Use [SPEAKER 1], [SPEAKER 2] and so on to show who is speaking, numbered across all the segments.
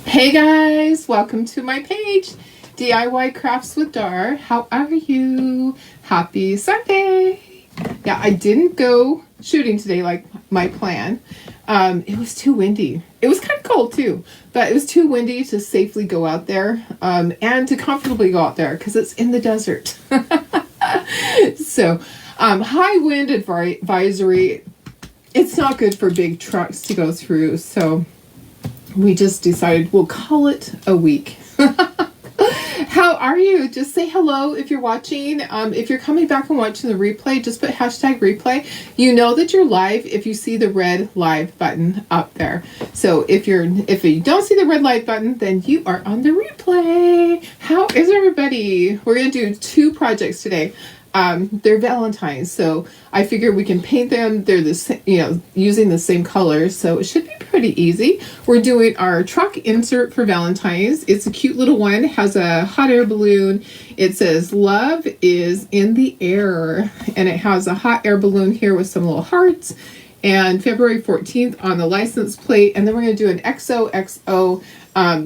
[SPEAKER 1] Hey guys, welcome to my page, DIY Crafts with Dar. How are you? Happy Sunday. Yeah, I didn't go shooting today like my plan. It was too windy. It was kind of cold too, but it was too windy to safely go out there and to comfortably go out there because it's in the desert. So, high wind advisory. It's not good for big trucks to go through, so we just decided we'll call it a week. How are you? Just say hello if you're watching. If you're coming back and watching the replay, just put hashtag replay. You know that you're live if you see the red live button up there. So if you don't see the red live button, then you are on the replay. How is everybody? We're going to do 2 projects today. They're Valentines, so I figure we can paint them. They're the same, using the same colors, so it should be pretty easy. We're doing our truck insert for Valentine's. It's a cute little one. It has a hot air balloon. It says "Love is in the air," and it has a hot air balloon here with some little hearts. And February 14th on the license plate, and then we're going to do an XOXO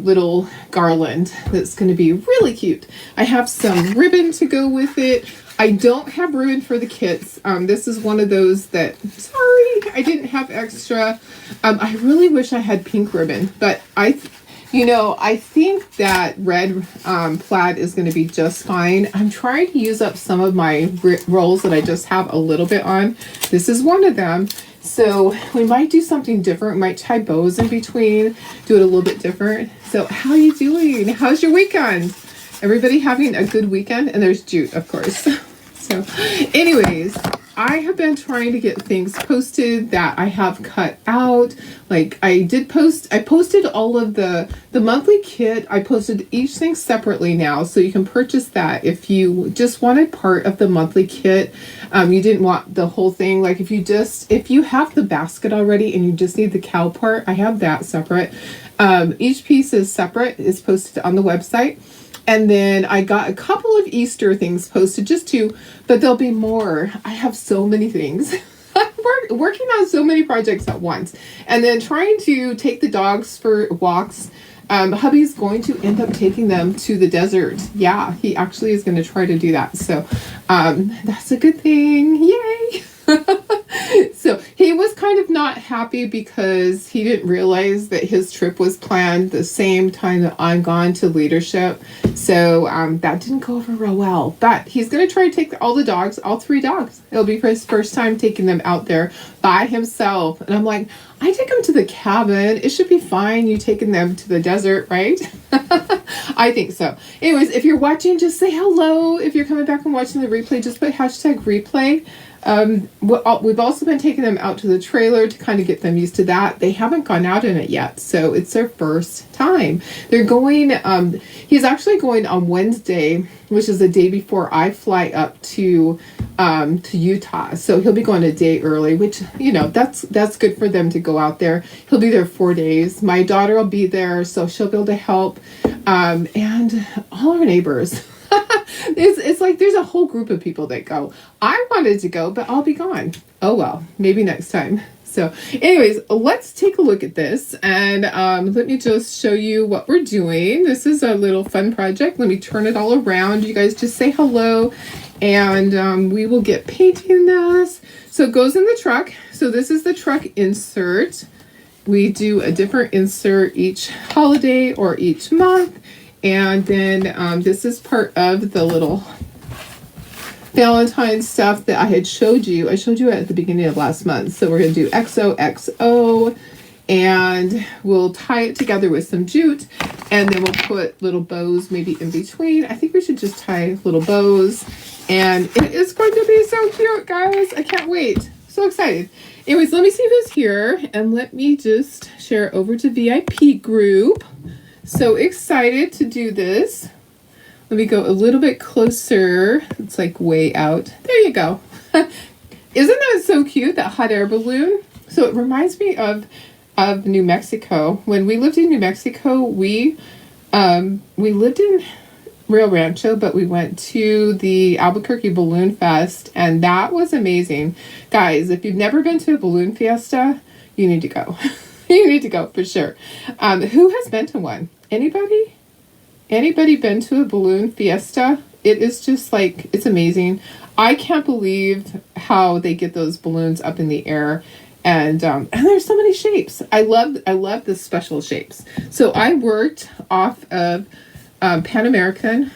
[SPEAKER 1] little garland that's going to be really cute. I have some ribbon to go with it. I don't have ribbon for the kits. This is one of those that, sorry, I didn't have extra. I really wish I had pink ribbon, but I think that red plaid is going to be just fine. I'm trying to use up some of my rolls that I just have a little bit on. This is one of them. So we might do something different. We might tie bows in between, do it a little bit different. So how are you doing? How's your weekend? Everybody having a good weekend? And there's Jute, of course. So anyways, I have been trying to get things posted that I have cut out. Like I posted all of the monthly kit. I posted each thing separately now, so you can purchase that if you just wanted part of the monthly kit. You didn't want the whole thing. Like if you have the basket already and you just need the cow part, I have that separate. Each piece is separate. It's posted on the website. And then I got a couple of Easter things posted, just 2, but there'll be more. I have so many things. I'm working on so many projects at once. And then trying to take the dogs for walks. Hubby's going to end up taking them to the desert. Yeah, he actually is going to try to do that. So that's a good thing. Yay! So he was kind of not happy because he didn't realize that his trip was planned the same time that I'm gone to leadership. So that didn't go over real well. But he's going to try to take all the dogs, all 3 dogs. It'll be his first time taking them out there by himself. And I'm like, I take them to the cabin. It should be fine. You taking them to the desert, right? I think so. Anyways, if you're watching, just say hello. If you're coming back and watching the replay, just put hashtag replay. We've also been taking them out to the trailer to kind of get them used to that. They haven't gone out in it yet, so it's their first time. They're going, he's actually going on Wednesday, which is the day before I fly up to Utah. So he'll be going a day early, which, that's good for them to go out there. He'll be there 4 days. My daughter will be there, so she'll be able to help. And all our neighbors. It's like there's a whole group of people that go. I wanted to go, but I'll be gone. Oh well, maybe next time. So anyways, let's take a look at this, and let me just show you what we're doing. This is a little fun project. Let me turn it all around. You guys just say hello, and we will get painting this. So it goes in the truck. So this is the truck insert. We do a different insert each holiday or each month. And then this is part of the little Valentine stuff that I had showed you. I showed you at the beginning of last month. So we're going to do XOXO, and we'll tie it together with some jute, and then we'll put little bows maybe in between. I think we should just tie little bows, and it is going to be so cute, guys. I can't wait. So excited. Anyways, let me see who's here, and let me just share over to VIP group. So excited to do this. Let me go a little bit closer. It's like way out. There you go. Isn't that so cute, that hot air balloon? So it reminds me of New Mexico. When we lived in New Mexico, we lived in Rio Rancho, but we went to the Albuquerque Balloon Fest, and that was amazing. Guys, if you've never been to a balloon fiesta, you need to go. You need to go for sure. Who has been to one? Anybody? Anybody been to a balloon fiesta? It is just like, it's amazing. I can't believe how they get those balloons up in the air. And there's so many shapes. I love the special shapes. So I worked off of Pan American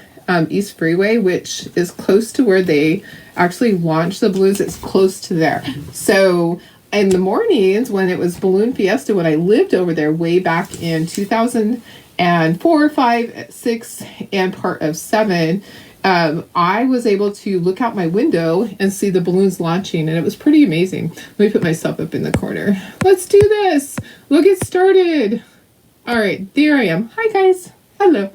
[SPEAKER 1] East Freeway, which is close to where they actually launch the balloons. It's close to there. So in the mornings when it was Balloon Fiesta, when I lived over there way back in 2004, 5, 6, and part of 7, I was able to look out my window and see the balloons launching, and it was pretty amazing. Let me put myself up in the corner. Let's do this. We'll get started. All right, there I am. Hi, guys. Hello.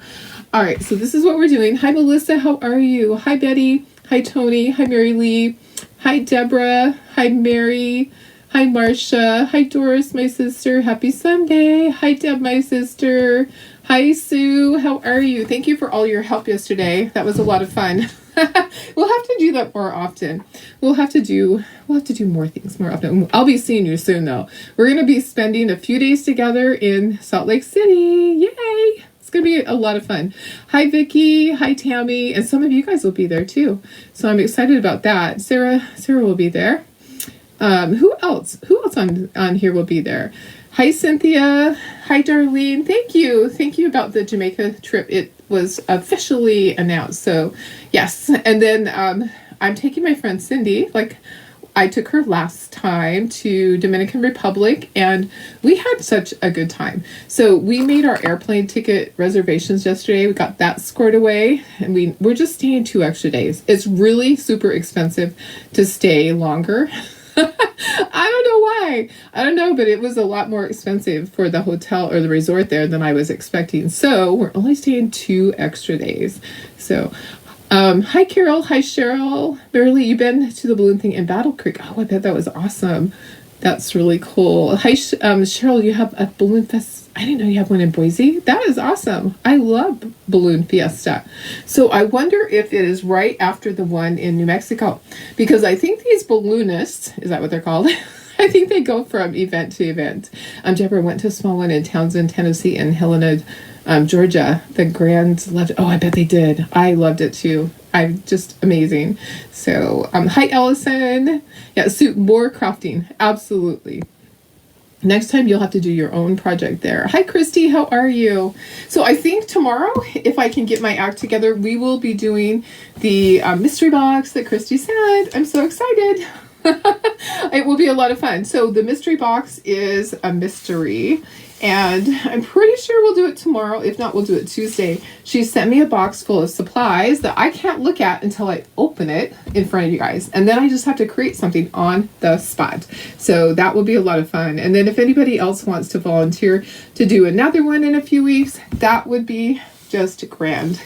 [SPEAKER 1] All right, so this is what we're doing. Hi, Melissa. How are you? Hi, Betty. Hi, Tony. Hi, Mary Lee. Hi, Deborah. Hi, Mary. Hi, Marcia. Hi, Doris, my sister. Happy Sunday. Hi, Deb, my sister. Hi, Sue. How are you? Thank you for all your help yesterday. That was a lot of fun. We'll have to do that more often. We'll have to do more things more often. I'll be seeing you soon, though. We're going to be spending a few days together in Salt Lake City. Yay! It's going to be a lot of fun. Hi, Vicky. Hi, Tammy. And some of you guys will be there, too. So I'm excited about that. Sarah will be there. Who else on here will be there? Hi, Cynthia. Hi, Darlene. Thank you about the Jamaica trip. It was officially announced. So yes. And then I'm taking my friend Cindy, like I took her last time, to Dominican Republic, and we had such a good time. So we made our airplane ticket reservations yesterday. We got that squared away, and we're just staying 2 extra days. It's really super expensive to stay longer. I don't know why. I don't know, but it was a lot more expensive for the hotel or the resort there than I was expecting. So we're only staying 2 extra days. So, hi, Carol. Hi, Cheryl. Barely, you've been to the balloon thing in Battle Creek. Oh, I bet that was awesome. That's really cool. Hi, Cheryl, you have a balloon fest. I didn't know you have one in Boise. That is awesome. I love Balloon Fiesta. So I wonder if it is right after the one in New Mexico, because I think these balloonists, is that what they're called? I think they go from event to event. Deborah went to a small one in Townsend, Tennessee, and Helena, Georgia. The Grands loved it. Oh, I bet they did. I loved it too. I'm just amazing. So, hi, Ellison. Yeah, so more crafting. Absolutely. Next time you'll have to do your own project there. Hi, Christy. How are you? So I think tomorrow, if I can get my act together, we will be doing the mystery box that Christy said. I'm so excited. It will be a lot of fun. So the mystery box is a mystery, and I'm pretty sure we'll do it tomorrow. If not, we'll do it Tuesday. She sent me a box full of supplies that I can't look at until I open it in front of you guys. And then I just have to create something on the spot. So that will be a lot of fun. And then if anybody else wants to volunteer to do another one in a few weeks, that would be just grand.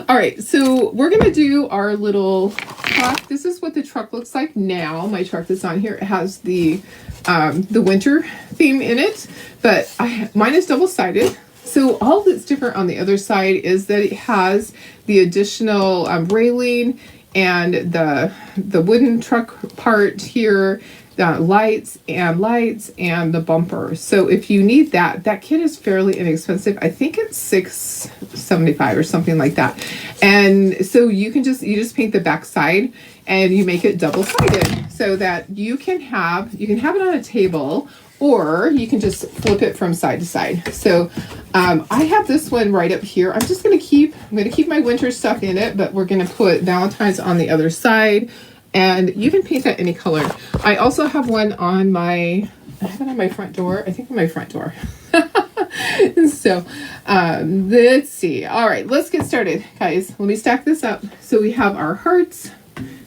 [SPEAKER 1] All right, so we're going to do our little truck. This is what the truck looks like now. My truck that's on here, it has the winter theme in it, but mine is double-sided. So all that's different on the other side is that it has the additional railing and the wooden truck part here, the lights and the bumper. So if you need that kit is fairly inexpensive. I think it's $6.75 or something like that. And so you just paint the back side and you make it double-sided so that you can have it on a table, or you can just flip it from side to side. So I have this one right up here. I'm going to keep my winter stuff in it, but we're going to put Valentine's on the other side. And you can paint that any color. I also have one on I have it on my front door. I think on my front door. So let's see. All right, let's get started, guys. Let me stack this up. So we have our hearts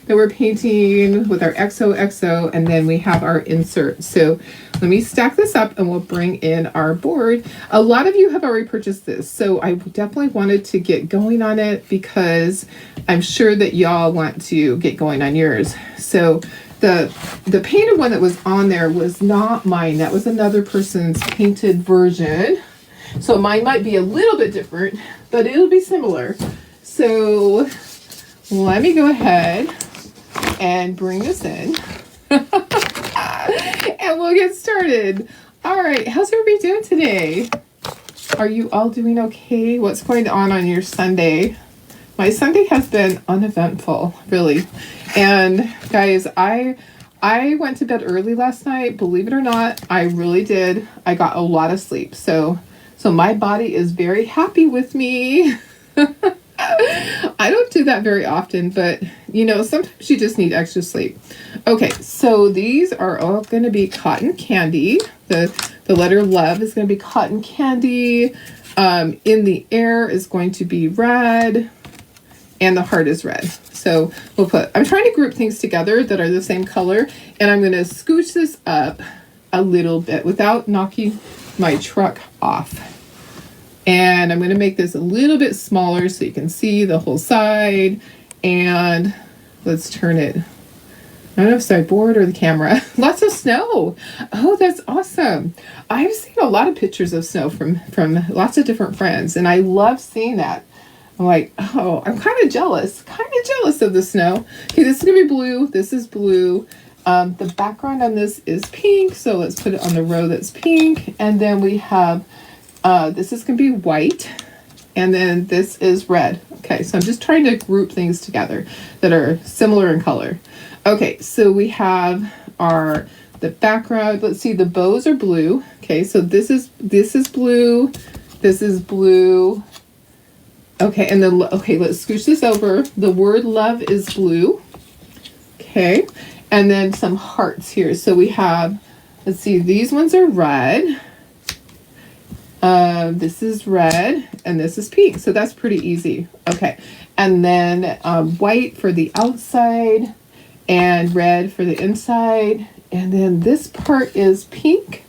[SPEAKER 1] that we're painting with our XOXO, and then we have our insert. So let me stack this up and we'll bring in our board. A lot of you have already purchased this, so I definitely wanted to get going on it because I'm sure that y'all want to get going on yours. So the painted one that was on there was not mine. That was another person's painted version. So mine might be a little bit different, but it'll be similar. So let me go ahead and bring this in and we'll get started. All right, how's everybody doing today? Are you all doing okay? What's going on your Sunday? My Sunday has been uneventful, really. And guys, I went to bed early last night. Believe it or not, I really did. I got a lot of sleep. So my body is very happy with me. I don't do that very often, but you know, sometimes you just need extra sleep. Okay, so these are all going to be cotton candy. The letter love is going to be cotton candy. In the air is going to be red, and the heart is red. So I'm trying to group things together that are the same color, and I'm going to scooch this up a little bit without knocking my truck off. And I'm going to make this a little bit smaller so you can see the whole side. And let's turn it. I don't know if it's my board or the camera. Lots of snow. Oh, that's awesome. I've seen a lot of pictures of snow from lots of different friends. And I love seeing that. I'm like, oh, I'm kind of jealous of the snow. Okay, this is going to be blue. This is blue. The background on this is pink. So let's put it on the row that's pink. And then we have... this is going to be white, and then this is red. Okay, so I'm just trying to group things together that are similar in color. Okay, so we have the background. Let's see, the bows are blue. Okay, so this is blue. This is blue. Okay, and then let's scooch this over. The word love is blue. Okay, and then some hearts here. So we have, let's see, these ones are red. This is red, and this is pink, so that's pretty easy. Okay, and then white for the outside, and red for the inside, and then this part is pink.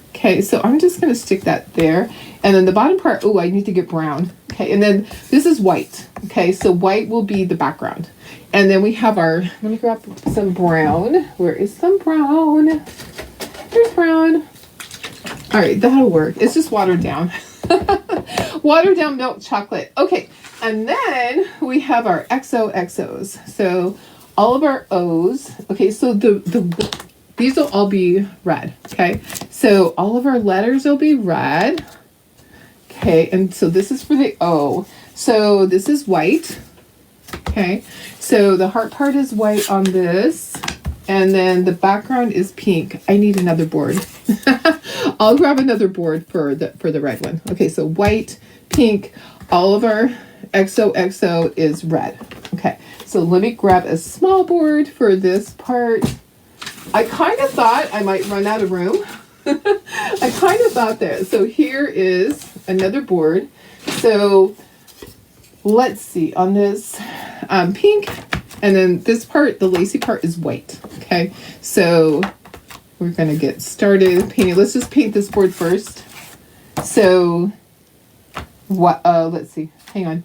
[SPEAKER 1] Okay, so I'm just going to stick that there, and then the bottom part, oh, I need to get brown. Okay, and then this is white. Okay, so white will be the background. And then we have let me grab some brown. Where is some brown? There's brown. All right, that'll work. It's just watered down. Watered down milk chocolate. Okay, and then we have our XOXOs. So all of our O's. Okay, so these will all be red. Okay, so all of our letters will be red. Okay, and so this is for the O. So this is white. Okay, so the heart part is white on this. And then the background is pink. I need another board. I'll grab another board for the red one. Okay, so white, pink, all of our XOXO is red. Okay, so let me grab a small board for this part. I kind of thought I might run out of room. I kind of thought that. So here is another board. So let's see, on this pink, and then this part, the lacy part, is white. Okay, so we're going to get started painting. Let's just paint this board first. So what, let's see, hang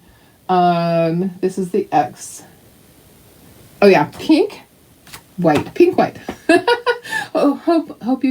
[SPEAKER 1] on. This is the X. Oh yeah, pink, white, pink, white. Oh, hope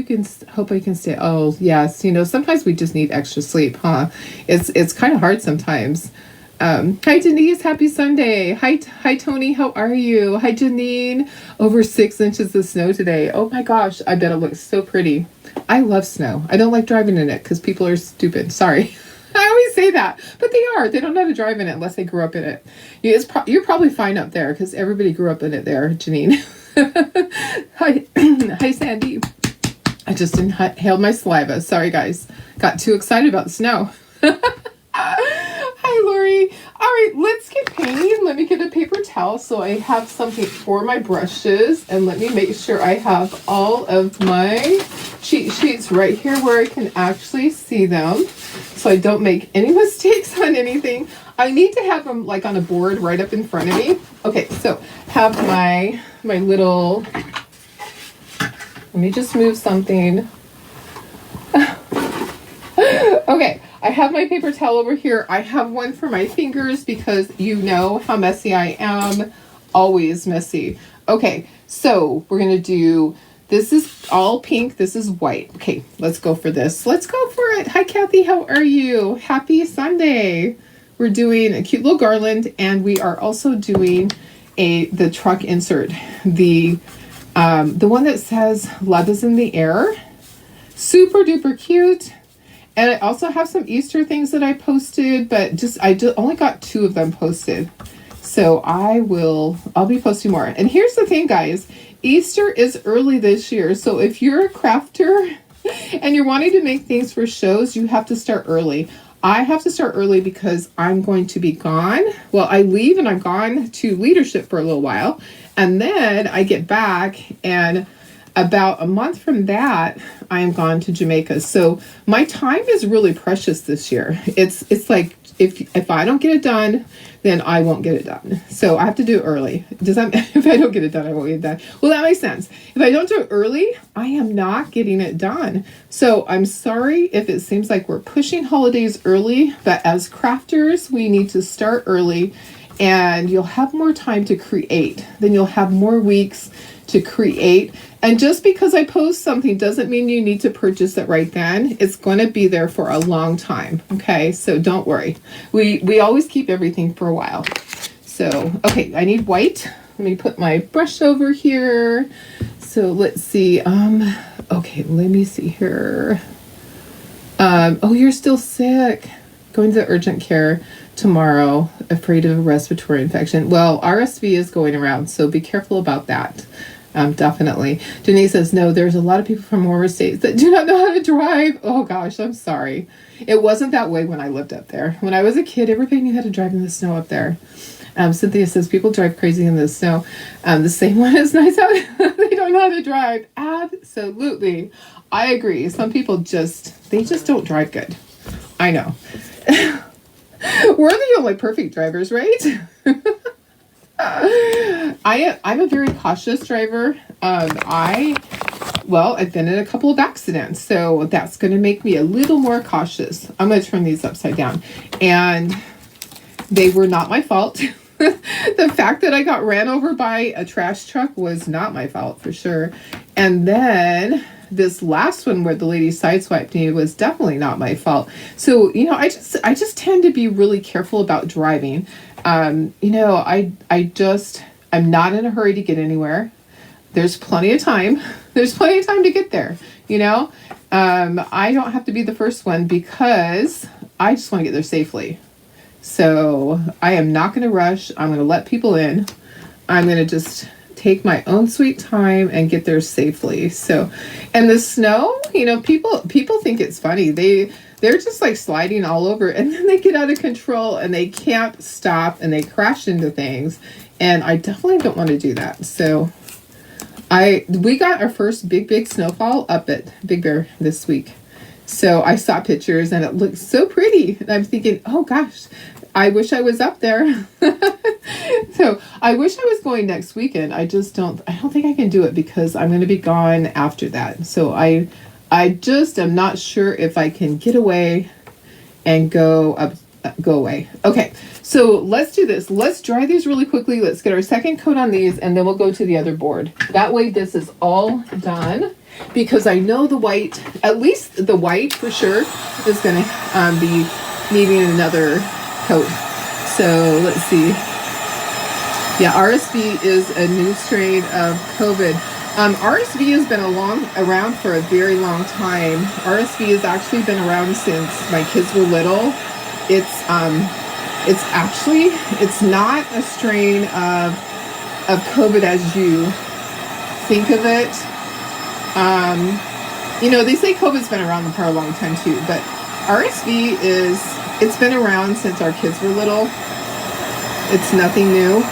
[SPEAKER 1] I can stay. Oh yes, you know, sometimes we just need extra sleep, huh? It's kind of hard sometimes. Hi Denise, happy Sunday. Hi Tony, how are you? Hi Janine. Over 6 inches of snow today. Oh my gosh, I bet it looks so pretty. I love snow. I don't like driving in it because people are stupid. Sorry. I always say that, but they are. They don't know how to drive in it unless they grew up in it. You're probably fine up there because everybody grew up in it there, Janine. Hi Sandy. I just inhaled my saliva. Sorry guys. Got too excited about the snow. Hi, Lori. All right, let's get painting. Let me get a paper towel so I have something for my brushes. And let me make sure I have all of my cheat sheets right here where I can actually see them so I don't make any mistakes on anything. I need to have them like on a board right up in front of me. Okay, so have my little... Let me just move something. Okay. I have my paper towel over here. I have one for my fingers because you know how messy I am. Always messy. Okay, so we're going to do, this is all pink. This is white. Okay, let's go for this. Let's go for it. Hi, Kathy. How are you? Happy Sunday. We're doing a cute little garland, and we are also doing the truck insert. The one that says love is in the air. Super duper cute. And I also have some Easter things that I posted, but I just only got 2 of them posted. So I'll be posting more. And here's the thing, guys. Easter is early this year. So if you're a crafter and you're wanting to make things for shows, you have to start early. I have to start early because I'm going to be gone. Well, I leave and I'm gone to leadership for a little while. And then I get back, and about a month from that, I am gone to Jamaica. So my time is really precious this year. It's like if I don't get it done, then I won't get it done. So I have to do it early. Does that if I don't get it done, I won't get it done? Well, that makes sense. If I don't do it early, I am not getting it done. So I'm sorry if it seems like we're pushing holidays early, but as crafters, we need to start early, and you'll have more time to create. Then you'll have more weeks to create. And just because I post something doesn't mean you need to purchase it right then. It's going to be there for a long time. Okay, so don't worry. We always keep everything for a while. So, okay, I need white. Let me put my brush over here. So let's see. Okay, let me see here. Oh, you're still sick. Going to the urgent care tomorrow, afraid of a respiratory infection. Well, RSV is going around, so be careful about that. Definitely. Denise says, no, there's a lot of people from more states that do not know how to drive. Oh gosh, I'm sorry. It wasn't that way when I lived up there. When I was a kid, everybody knew how to drive in the snow up there. Cynthia says, people drive crazy in the snow. The same one is nice out. They don't know how to drive. Absolutely. I agree. Some people they just don't drive good. I know. We're the only perfect drivers, right? I'm a very cautious driver. I've been in a couple of accidents, so that's going to make me a little more cautious. I'm going to turn these upside down, and they were not my fault. The fact that I got ran over by a trash truck was not my fault for sure. And then this last one where the lady sideswiped me was definitely not my fault. So, I just tend to be really careful about driving. I'm not in a hurry to get anywhere. There's plenty of time. There's plenty of time to get there. I don't have to be the first one because I just want to get there safely. So I am not going to rush. I'm going to let people in. I'm going to just take my own sweet time and get there safely. So, and the snow, people think it's funny. They're just like sliding all over, and then they get out of control and they can't stop and they crash into things. And I definitely don't want to do that. So we got our first big snowfall up at Big Bear this week. So I saw pictures and it looked so pretty. And I'm thinking, oh gosh, I wish I was up there. So I wish I was going next weekend. I don't think I can do it because I'm going to be gone after that. So I just am not sure if I can get away and go away. Okay, so let's do this. Let's dry these really quickly. Let's get our second coat on these, and then we'll go to the other board. That way this is all done, because I know the white, at least the white for sure, is going to be needing another coat. So let's see. Yeah, RSV is a new strain of COVID. RSV has been around for a very long time. RSV has actually been around since my kids were little. It's not a strain of COVID as you think of it. They say COVID's been around for a long time too, but RSV it's been around since our kids were little. It's nothing new.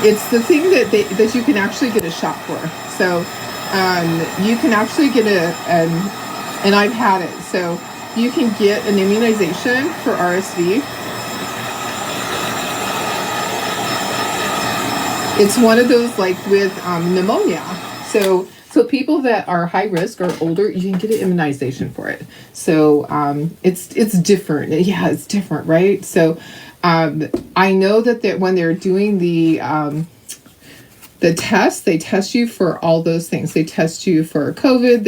[SPEAKER 1] It's the thing that you can actually get a shot for. So you can actually get and I've had it. So you can get an immunization for RSV. It's one of those like with pneumonia. So people that are high risk or older, you can get an immunization for it. So it's different. Yeah, it's different, right? So I know that when they're doing the test, they test you for all those things. They test you for COVID.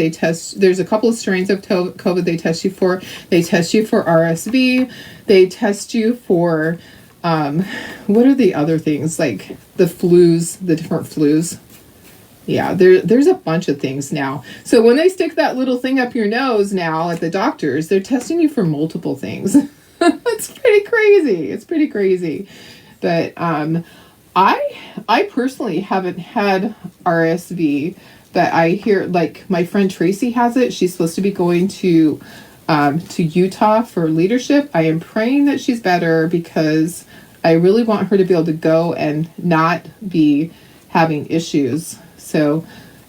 [SPEAKER 1] There's a couple of strains of COVID they test you for. They test you for RSV. They test you for, what are the other things? Like the flus, the different flus. Yeah, there's a bunch of things now. So when they stick that little thing up your nose now at the doctors, they're testing you for multiple things. It's pretty crazy. It's pretty crazy. But I personally haven't had RSV, but I hear like my friend Tracy has it. She's supposed to be going to Utah for leadership. I am praying that she's better because I really want her to be able to go and not be having issues. So,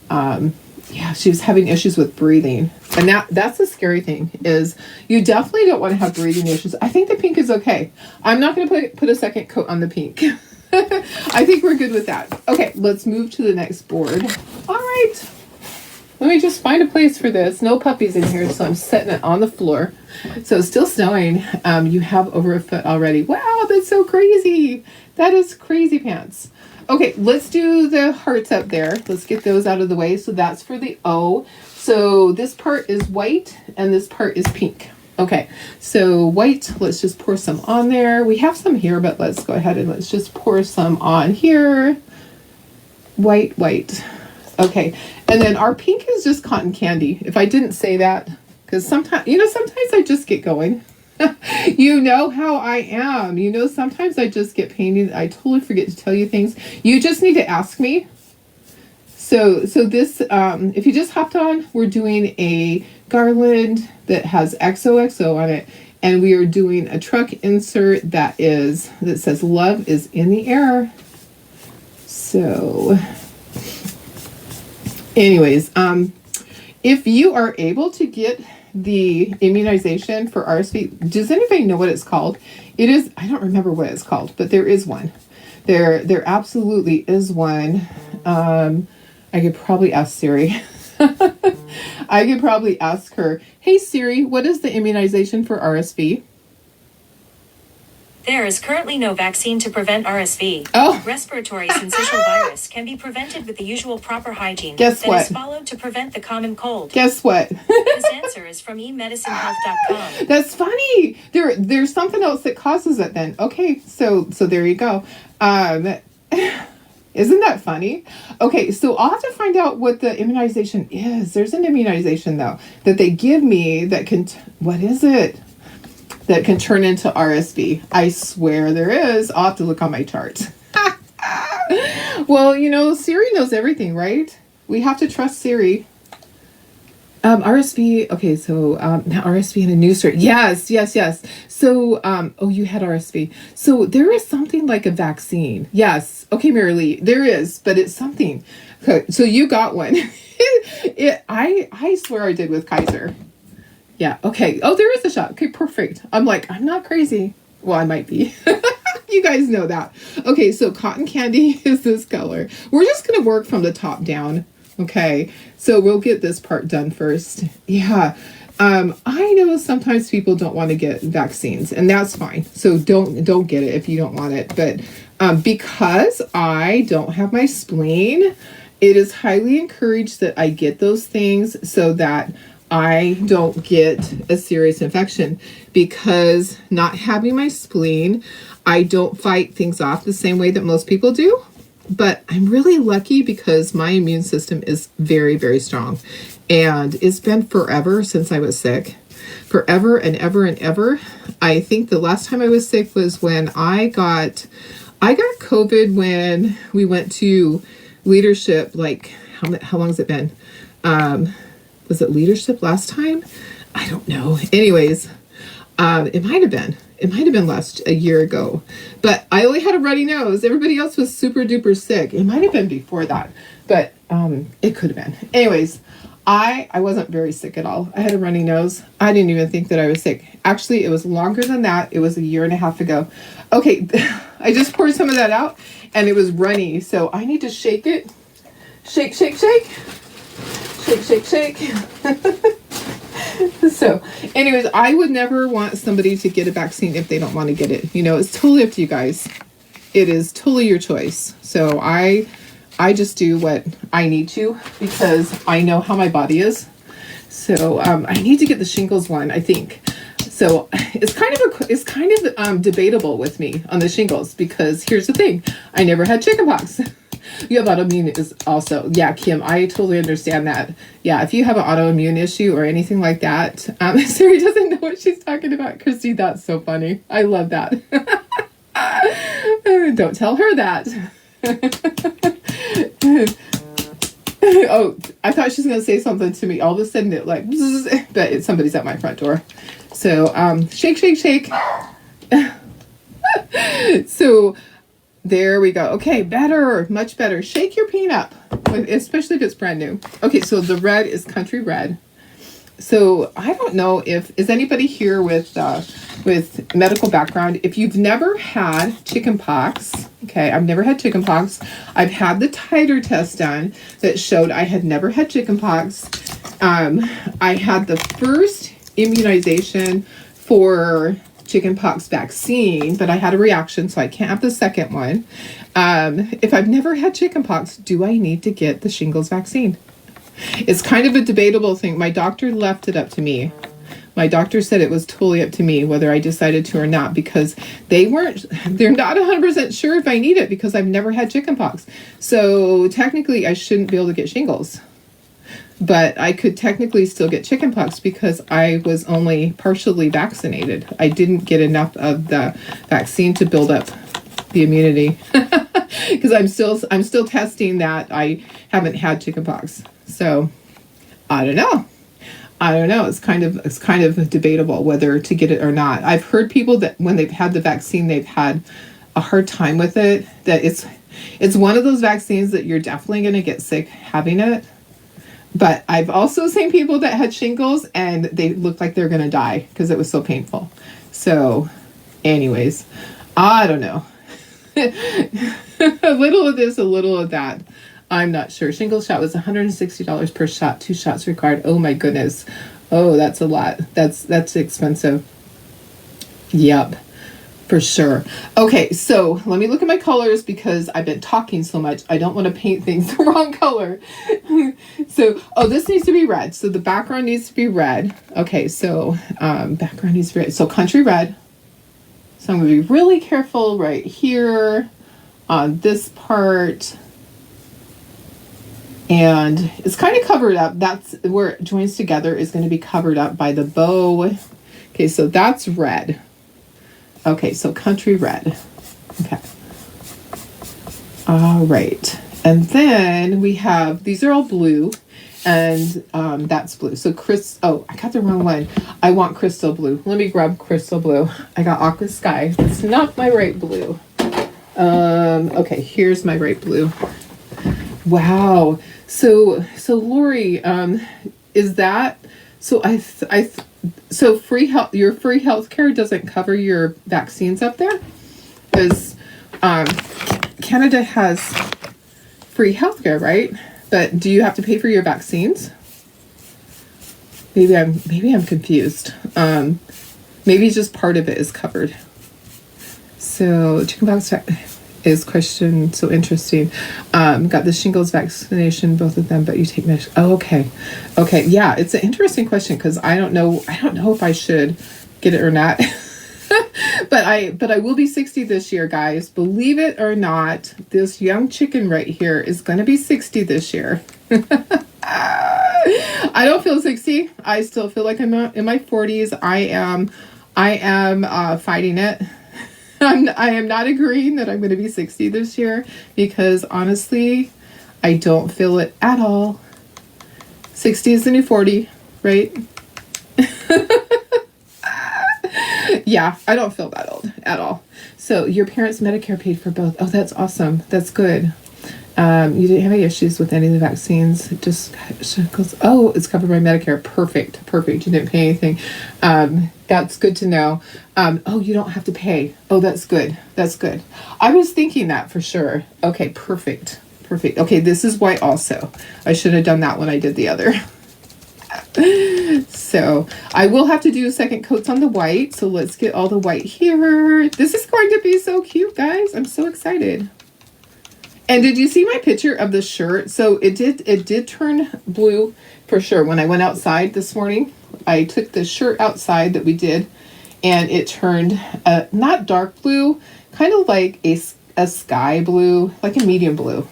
[SPEAKER 1] yeah, she was having issues with breathing. And that's the scary thing is you definitely don't want to have breathing issues. I think the pink is okay. I'm not going to put a second coat on the pink. I think we're good with that. Okay, let's move to the next board. All right. Let me just find a place for this. No puppies in here, so I'm setting it on the floor. So it's still snowing. You have over a foot already. Wow, that's so crazy. That is crazy pants. Okay, let's do the hearts up there. Let's get those out of the way. So that's for the O. So this part is white and this part is pink. Okay, so white, let's just pour some on there. We have some here, but let's go ahead and let's just pour some on here. White, white. Okay, and then our pink is just cotton candy. If I didn't say that, because sometimes I just get going. You know how I am. You know, sometimes I just get painted. I totally forget to tell you things. You just need to ask me. So this, if you just hopped on, we're doing a garland that has XOXO on it. And we are doing a truck insert that says love is in the air. So anyways, if you are able to get the immunization for RSV, does anybody know what it's called? It is, I don't remember what it's called, but there is one. There absolutely is one. I could probably ask Siri. I could probably ask her, hey Siri, what is the immunization for RSV?
[SPEAKER 2] There is currently no vaccine to prevent RSV.
[SPEAKER 1] Oh.
[SPEAKER 2] Respiratory syncytial virus can be prevented with the usual proper hygiene
[SPEAKER 1] Guess what?
[SPEAKER 2] Is followed to prevent the common cold.
[SPEAKER 1] Guess what?
[SPEAKER 2] This answer is from emedicinehealth.com.
[SPEAKER 1] That's funny. There's something else that causes it then. Okay, so there you go. Isn't that funny? Okay, so I'll have to find out what the immunization is. There's an immunization though that they give me that can, what is it? That can turn into RSV. I swear there is. I'll have to look on my chart. Well, Siri knows everything, right? We have to trust Siri. RSV. Okay, so now RSV in a new story. Yes. So, you had RSV. So there is something like a vaccine. Yes. Okay, Mary Lee, there is, but it's something. Okay, so you got one. I swear I did with Kaiser. Yeah, okay. Oh, there is a shot. Okay, perfect. I'm not crazy. Well, I might be. You guys know that. Okay, so cotton candy is this color. We're just going to work from the top down. Okay, so we'll get this part done first. Yeah, I know sometimes people don't want to get vaccines, and that's fine. So don't get it if you don't want it. But because I don't have my spleen, it is highly encouraged that I get those things so that I don't get a serious infection, because not having my spleen, I don't fight things off the same way that most people do. But I'm really lucky because my immune system is very, very strong. And it's been forever since I was sick. Forever and ever and ever. I think the last time I was sick was when I got COVID when we went to leadership. Like, how long has it been? Was it leadership last time? I don't know. Anyways, it might have been. It might have been a year ago. But I only had a runny nose. Everybody else was super duper sick. It might have been before that. But it could have been. Anyways, I wasn't very sick at all. I had a runny nose. I didn't even think that I was sick. Actually, it was longer than that. It was a year and a half ago. Okay, I just poured some of that out and it was runny. So I need to shake it. Shake, shake, shake. Shake, shake, shake. So anyways, I would never want somebody to get a vaccine if they don't want to get it. It's totally up to you guys. It is totally your choice. So I just do what I need to because I know how my body is. So I need to get the shingles one, I think. So it's kind of debatable with me on the shingles, because here's the thing. I never had chickenpox. You have autoimmune is also, yeah, Kim, I totally understand that. Yeah, if you have an autoimmune issue or anything like that, Siri doesn't know what she's talking about. Christy, that's so funny. I love that. Don't tell her that. Oh, I thought she was going to say something to me. All of a sudden, it like, but somebody's at my front door. So, shake, shake, shake. So, there we go. Okay, better, much better. Shake your peanut, especially if it's brand new. Okay, so the red is country red. So I don't know is anybody here with medical background. If you've never had chicken pox, okay, I've never had chicken pox. I've had the titer test done that showed I had never had chicken pox. I had the first immunization for chicken pox vaccine, but I had a reaction, so I can't have the second one. If I've never had chicken pox, do I need to get the shingles vaccine? It's kind of a debatable thing. My doctor left it up to me. My doctor said it was totally up to me whether I decided to or not, because they're not 100% sure if I need it because I've never had chicken pox. So technically I shouldn't be able to get shingles. But I could technically still get chickenpox because I was only partially vaccinated. I didn't get enough of the vaccine to build up the immunity because I'm still testing that I haven't had chickenpox. So I don't know. It's kind of debatable whether to get it or not. I've heard people that when they've had the vaccine, they've had a hard time with it. That it's one of those vaccines that you're definitely going to get sick having it. But I've also seen people that had shingles and they looked like they're going to die because it was so painful. So anyways, I don't know. A little of this, a little of that. I'm not sure. Shingles shot was $160 per shot, 2 shots required. Oh my goodness. Oh, that's a lot. That's expensive. Yep. For sure. Okay, so let me look at my colors because I've been talking so much. I don't want to paint things the wrong color. So, this needs to be red. So the background needs to be red. Okay, so background needs to be red. So country red. So I'm going to be really careful right here on this part. And it's kind of covered up. That's where it joins together is going to be covered up by the bow. Okay, so that's red. Okay, so country red. Okay. All right. And then we have, these are all blue, and that's blue. So I got the wrong one. I want crystal blue. Let me grab crystal blue. I got aqua sky. It's not my right blue. Okay, here's my right blue. Wow. So Lori, is that, so free health, your free healthcare doesn't cover your vaccines up there? Because Canada has free healthcare, right? But do you have to pay for your vaccines? Maybe I'm confused. Maybe just part of it is covered. So chickenpox is question so interesting. Got the shingles vaccination, both of them, but you take medicine. Oh, okay. Yeah, it's an interesting question because I don't know if I should get it or not. but I will be 60 this year, guys. Believe it or not, this young chicken right here is going to be 60 this year. I don't feel 60. I still feel like I'm in my 40s. I am fighting it. I am not agreeing that I'm going to be 60 this year because honestly, I don't feel it at all. 60 is the new 40, right? Yeah, I don't feel that old at all. So your parents' Medicare paid for both. Oh, that's awesome. That's good. You didn't have any issues with any of the vaccines. It just goes, it's covered by Medicare. Perfect. You didn't pay anything. That's good to know. You don't have to pay. Oh, that's good. I was thinking that for sure. Okay, perfect. Okay, this is white also. I should have done that when I did the other. So I will have to do second coats on the white. So let's get all the white here. This is going to be so cute, guys. I'm so excited. And did you see my picture of the shirt? So it did turn blue for sure. When I went outside this morning, I took the shirt outside that we did, and it turned not dark blue, kind of like a sky blue, like a medium blue.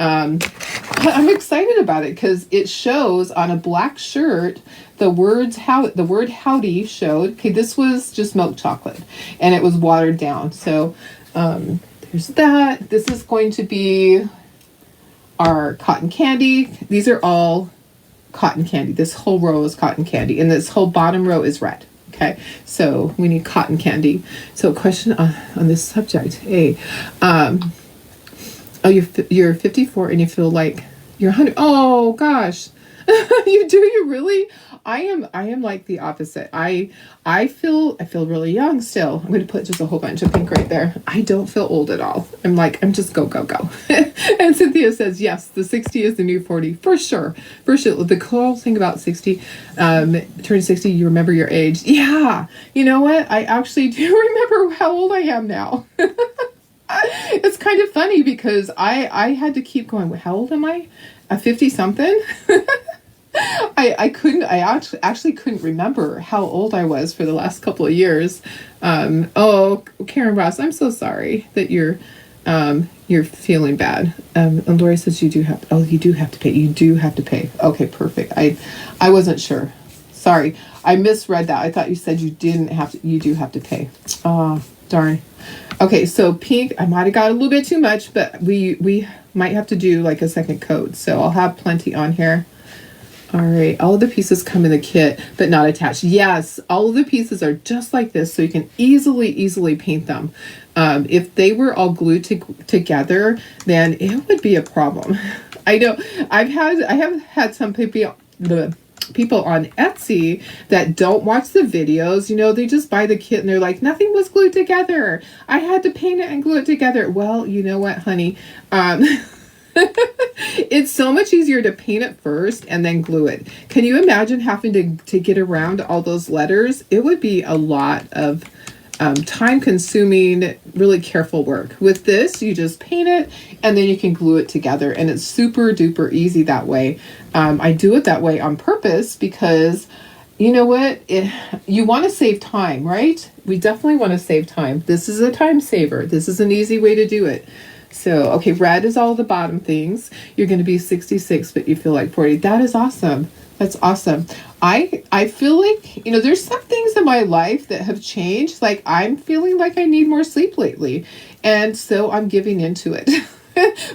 [SPEAKER 1] I'm excited about it because it shows on a black shirt the word howdy showed. Okay, this was just milk chocolate and it was watered down. So there's that. This is going to be our cotton candy. These are all cotton candy. This whole row is cotton candy and this whole bottom row is red. Okay, so we need cotton candy. So question on this subject. Hey, oh, you're 54 and you feel like you're 100. Oh gosh, you really? I am like the opposite. I feel really young still. I'm going to put just a whole bunch of pink right there. I don't feel old at all. I'm just go. And Cynthia says, yes, the 60 is the new 40 for sure. The cool thing about 60, turn 60, you remember your age. Yeah. You know what? I actually do remember how old I am now. It's kind of funny because I had to keep going. How old am I? 50 something? I actually couldn't remember how old I was for the last couple of years. Oh, Karen Ross, I'm so sorry that you're feeling bad. And Lori says you do have to pay. You do have to pay. Okay, perfect. I wasn't sure. Sorry. I misread that. I thought you said you do have to pay. Oh, darn. Okay, so pink, I might have got a little bit too much, but we might have to do like a second coat. So I'll have plenty on here. All right, all of the pieces come in the kit, but not attached. Yes, all of the pieces are just like this, so you can easily paint them. If they were all glued together, then it would be a problem. I know I have had some people on Etsy that don't watch the videos. You know, they just buy the kit and they're like, nothing was glued together. I had to paint it and glue it together. Well, you know what, honey? It's so much easier to paint it first and then glue it. Can you imagine having to get around all those letters? It would be a lot of time-consuming, really careful work. With this, you just paint it and then you can glue it together, and it's super duper easy that way. I do it that way on purpose because you know what? You want to save time, right? We definitely want to save time. This is a time saver. This is an easy way to do it. So, okay, red is all the bottom things. You're going to be 66, but you feel like 40. That is awesome. That's awesome. I feel like, you know, there's some things in my life that have changed. Like I'm feeling like I need more sleep lately. And so I'm giving into it.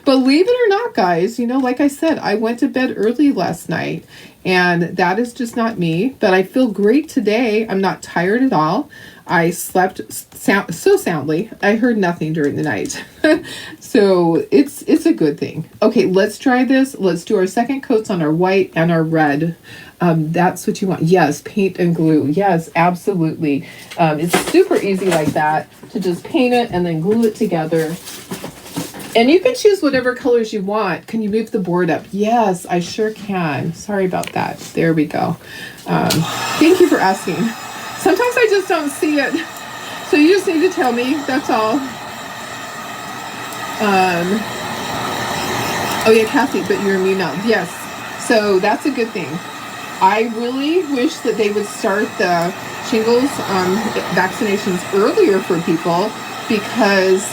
[SPEAKER 1] Believe it or not, guys, you know, like I said, I went to bed early last night and that is just not me, but I feel great today. I'm not tired at all. I slept so soundly. I heard nothing during the night. So it's a good thing. Okay, let's try this. Let's do our second coats on our white and our red. That's what you want. Yes, paint and glue. Yes, absolutely. It's super easy like that to just paint it and then glue it together. And you can choose whatever colors you want. Can you move the board up? Yes, I sure can. Sorry about that. There we go. Thank you for asking. Sometimes I just don't see it. So you just need to tell me. That's all. Oh yeah, Kathy, but you're me now. Yes. So that's a good thing. I really wish that they would start the shingles vaccinations earlier for people, because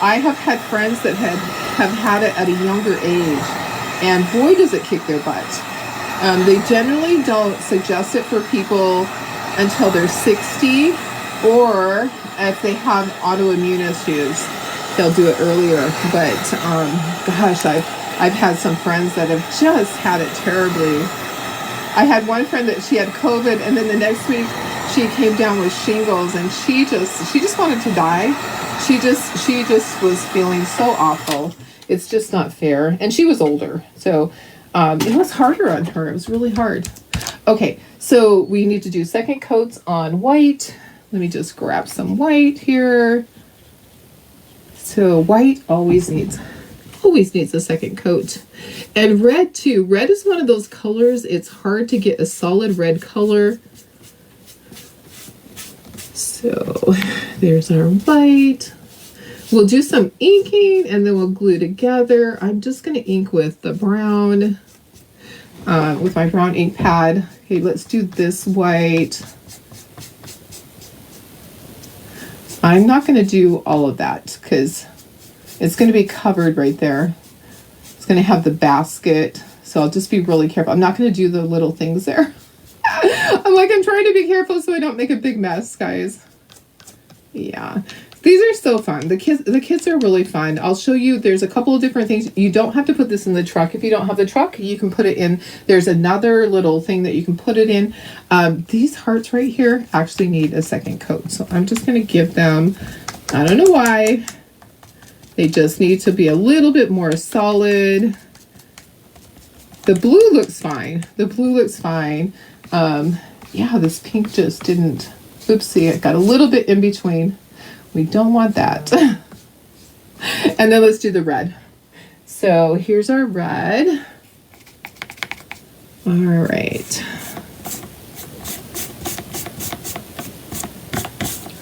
[SPEAKER 1] I have had friends that have had it at a younger age, and boy does it kick their butt. They generally don't suggest it for people until they're 60, or if they have autoimmune issues, they'll do it earlier. But gosh, I've had some friends that have just had it terribly. I had one friend that she had COVID, and then the next week she came down with shingles, and she just wanted to die. She just was feeling so awful. It's just not fair. And she was older, so it was harder on her. It was really hard. Okay, so we need to do second coats on white. Let me just grab some white here. So white always needs a second coat. And red too. Red is one of those colors, it's hard to get a solid red color. So there's our white. We'll do some inking and then we'll glue together. I'm just going to ink with the brown, with my brown ink pad. Okay, let's do this white. I'm not going to do all of that because it's going to be covered right there. It's going to have the basket. So I'll just be really careful. I'm not going to do the little things there. I'm trying to be careful so I don't make a big mess, guys. Yeah. These are so fun. The kids are really fun. I'll show you. There's a couple of different things. You don't have to put this in the truck. If you don't have the truck, you can put it in. There's another little thing that you can put it in. These hearts right here actually need a second coat. So I'm just going to give them, I don't know why. They just need to be a little bit more solid. The blue looks fine. The blue looks fine. Yeah, this pink just didn't. Oopsie, it got a little bit in between. We don't want that. And then let's do the red. So here's our red. All right.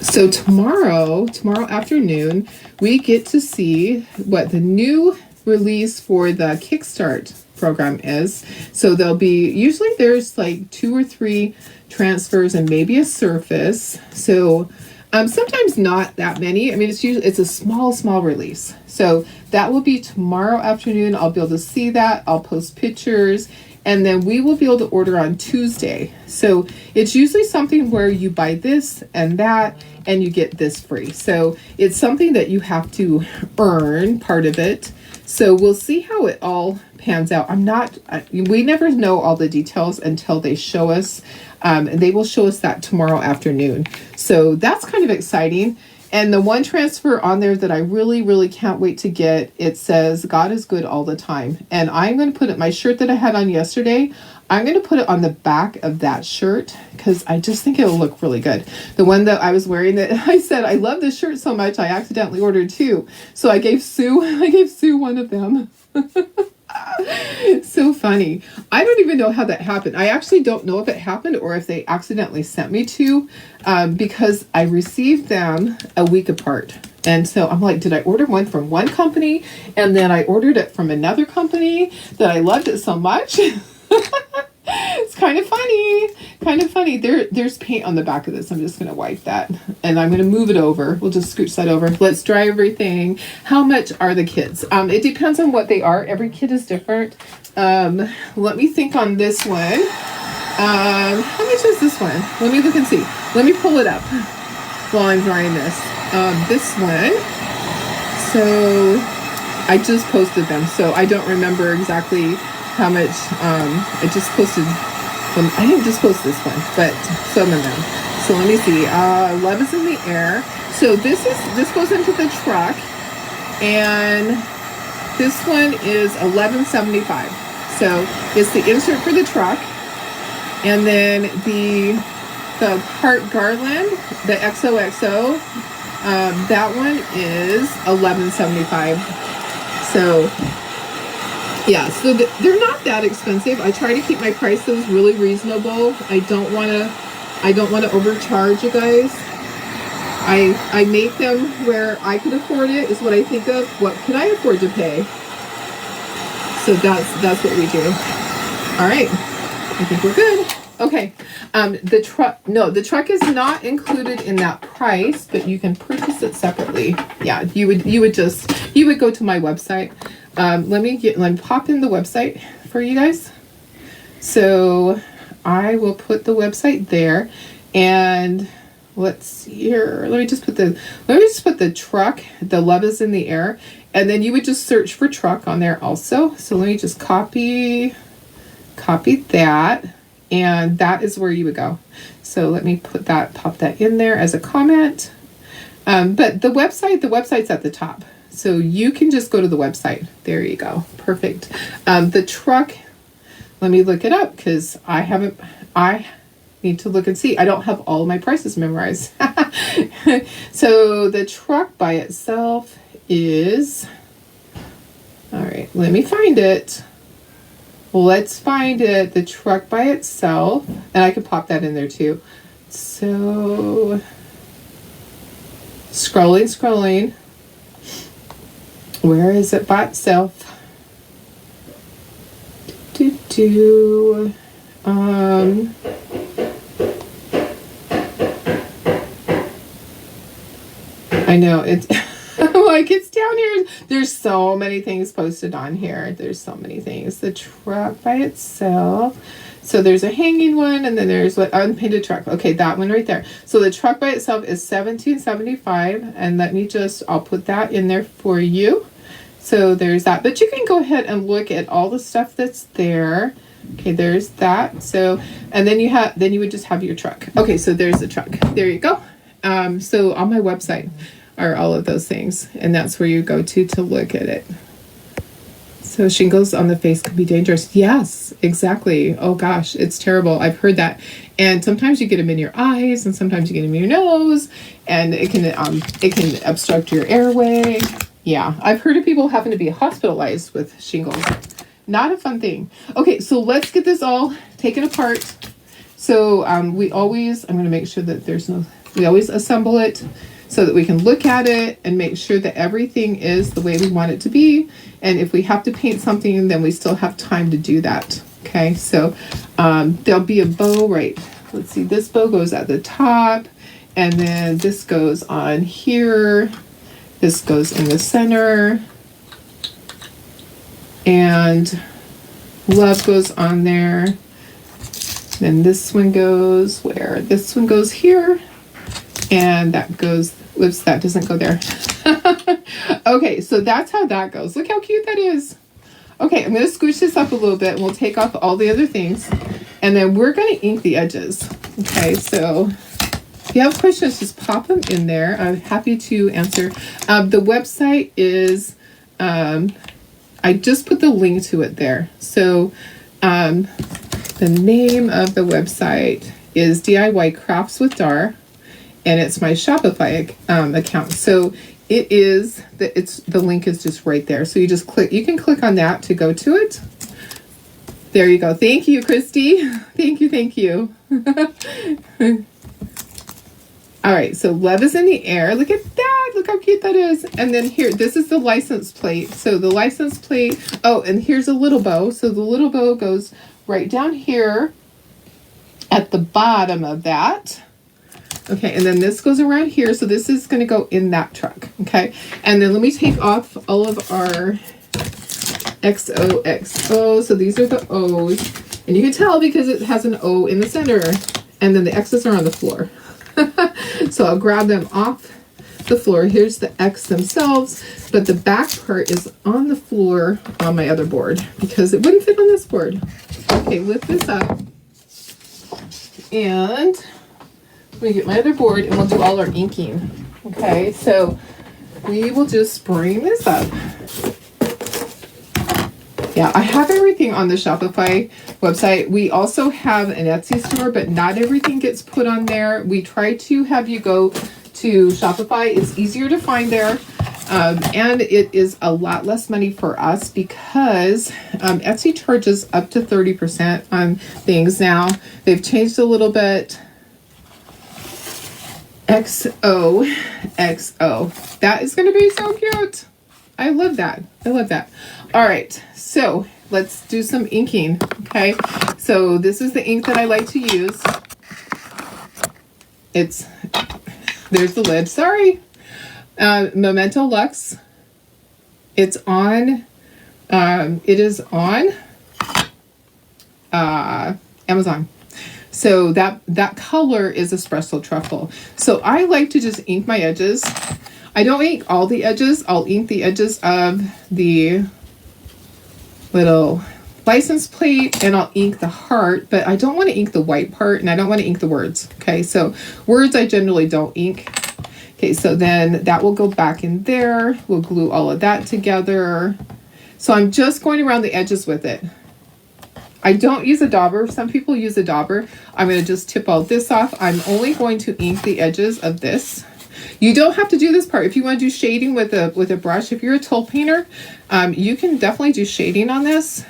[SPEAKER 1] So tomorrow afternoon, we get to see what the new release for the Kickstart program is. So there'll be, usually there's like 2 or 3 transfers and maybe a surface. So sometimes not that many. I mean, it's a small release. So that will be tomorrow afternoon. I'll be able to see that. I'll post pictures, and then we will be able to order on Tuesday. So it's usually something where you buy this and that, and you get this free. So it's something that you have to earn part of it. So we'll see how it all pans out. We never know all the details until they show us. And they will show us that tomorrow afternoon. So that's kind of exciting. And the one transfer on there that I really can't wait to get, it says, God is good all the time. And I'm going to put it, my shirt that I had on yesterday, I'm going to put it on the back of that shirt because I just think it'll look really good. The one that I was wearing that I said, I love this shirt so much, I accidentally ordered 2. So I gave Sue one of them. So funny. I don't even know how that happened. I actually don't know if it happened or if they accidentally sent me 2 because I received them a week apart. And so I'm like, did I order one from one company and then I ordered it from another company that I loved it so much? It's kind of funny. There's paint on the back of this. I'm just going to wipe that and I'm going to move it over. We'll just scooch that over. Let's dry everything. How much are the kids? It depends on what they are. Every kid is different. Let me think on this one. How much is this one? Let me look and see. Let me pull it up while I'm drying this. This one. So I just posted them. So I don't remember exactly how much. I just posted. I didn't just post this one, but some of them. So let me see. Love is in the air. So this goes into the truck, and this one is $11.75. So it's the insert for the truck, and then the heart garland, the XOXO, that one is $11.75. So yeah, so they're not that expensive. I try to keep my prices really reasonable. I don't want to overcharge you guys. I make them where I could afford it is what I think of. What can I afford to pay? So that's what we do. All right, I think we're good. Okay, the truck is not included in that price, but you can purchase it separately. Yeah, you would go to my website. Let me pop in the website for you guys. So I will put the website there, and let's see here. Let me just put the truck. The love is in the air, and then you would just search for truck on there also. So let me just copy that, and that is where you would go. So let me pop that in there as a comment. But the website's at the top. So you can just go to the website. There you go. Perfect. The truck, let me look it up because I need to look and see. I don't have all of my prices memorized. So the truck by itself is, all right, let me find it. Let's find it. The truck by itself, and I can pop that in there too. So scrolling. Where is it by itself? I know it's I'm like, it's down here. There's so many things posted on here. There's so many things. The truck by itself. So there's a hanging one, and then there's what unpainted truck. Okay, that one right there. So the truck by itself is $17.75, and let me just, I'll put that in there for you. So there's that. But you can go ahead and look at all the stuff that's there. Okay, there's that. So, and then you would just have your truck. Okay, so there's the truck. There you go. So on my website are all of those things, and that's where you go to look at it. So shingles on the face can be dangerous. Yes, exactly. Oh gosh, it's terrible. I've heard that. And sometimes you get them in your eyes, and sometimes you get them in your nose, and it can obstruct your airway. Yeah, I've heard of people having to be hospitalized with shingles. Not a fun thing. Okay, so let's get this all taken apart. So I'm going to make sure that we always assemble it so that we can look at it and make sure that everything is the way we want it to be. And if we have to paint something, then we still have time to do that. Okay, so there'll be a bow, right? Let's see, this bow goes at the top, and then this goes on here. This goes in the center. And love goes on there. Then this one goes where? This one goes here. And that goes, whoops, that doesn't go there. Okay, so that's how that goes. Look how cute that is. Okay, I'm going to scooch this up a little bit, and we'll take off all the other things. And then we're going to ink the edges. Okay, so if you have questions, just pop them in there. I'm happy to answer. The website is, I just put the link to it there. So the name of the website is DIY Crafts with Dar, and it's my Shopify account. So the link is just right there. So you can click on that to go to it. There you go. Thank you, Christy. Thank you. All right, so love is in the air. Look at that. Look how cute that is. And then here, this is the license plate. So the license plate, oh, and here's a little bow. So the little bow goes right down here at the bottom of that. Okay, and then this goes around here. So this is going to go in that truck. Okay, and then let me take off all of our XOXO. So these are the O's. And you can tell because it has an O in the center. And then the X's are on the floor. So I'll grab them off the floor. Here's the X themselves, but the back part is on the floor on my other board because it wouldn't fit on this board. Okay, lift this up, and let me get my other board, and we'll do all our inking. Okay, so we will just bring this up. Yeah, I have everything on the Shopify website. We also have an Etsy store, but not everything gets put on there. We try to have you go to Shopify. It's easier to find there. And it is a lot less money for us because Etsy charges up to 30% on things now. They've changed a little bit. XOXO. That is going to be so cute. I love that. All right, so let's do some inking, okay? So this is the ink that I like to use. There's the lid, sorry. Memento Luxe. It is on Amazon. So that color is espresso truffle. So I like to just ink my edges. I don't ink all the edges. I'll ink the edges of the little license plate, and I'll ink the heart, but I don't want to ink the white part, and I don't want to ink the words. Okay, so words I generally don't ink. Okay, so then that will go back in there. We'll glue all of that together. So I'm just going around the edges with it. I don't use a dauber. Some people use a dauber. I'm going to just tip all this off. I'm only going to ink the edges of this. You don't have to do this part. If you want to do shading with a brush, if you're a tool painter, you can definitely do shading on this.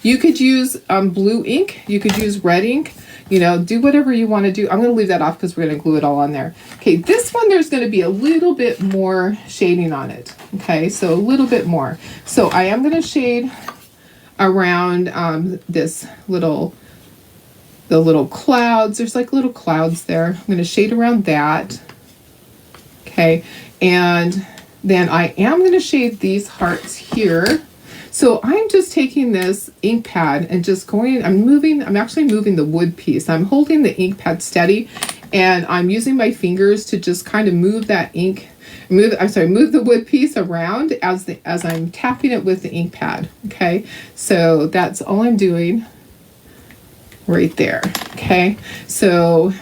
[SPEAKER 1] You could use blue ink. You could use red ink. You know, do whatever you want to do. I'm going to leave that off because we're going to glue it all on there. Okay, this one, there's going to be a little bit more shading on it. Okay, so a little bit more. So I am going to shade around the little clouds. There's like little clouds there. I'm going to shade around that. Okay, and then I am going to shade these hearts here. So I'm just taking this ink pad and just going, I'm actually moving the wood piece. I'm holding the ink pad steady, and I'm using my fingers to just kind of move that move the wood piece around as I'm tapping it with the ink pad. Okay, so that's all I'm doing right there. Okay, so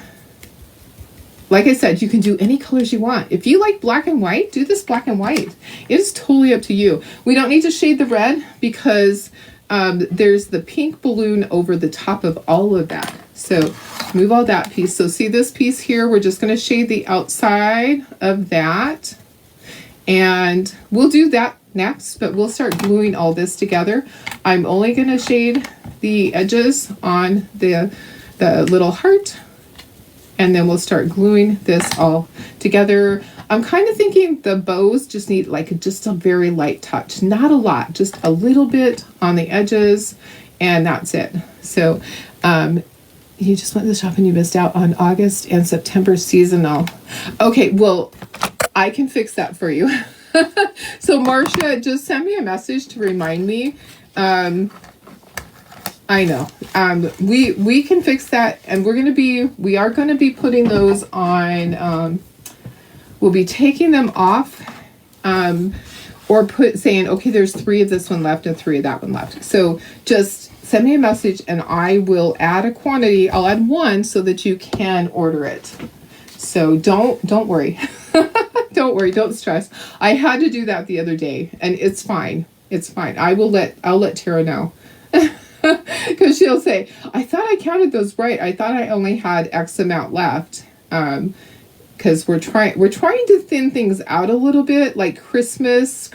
[SPEAKER 1] like I said, you can do any colors you want. If you like black and white, do this black and white. It is totally up to you. We don't need to shade the red because there's the pink balloon over the top of all of that. So move all that piece. So see this piece here, we're just going to shade the outside of that. And we'll do that next, but we'll start gluing all this together. I'm only going to shade the edges on the little heart, and then we'll start gluing this all together. I'm kind of thinking the bows just need like just a very light touch, not a lot, just a little bit on the edges, and that's it. So you just went to the shop and you missed out on August and September seasonal. Okay, well, I can fix that for you. So Marcia, just send me a message to remind me. I know. We can fix that, and we are gonna be putting those on. We'll be taking them off, or saying, okay, there's 3 of this one left and 3 of that one left. So just send me a message, and I will add a quantity. I'll add 1 so that you can order it. So don't worry. Don't worry. Don't stress. I had to do that the other day, and it's fine. It's fine. I'll let Tara know. Because she'll say, I thought I counted those right. I thought I only had X amount left. Because we're trying to thin things out a little bit. Like Christmas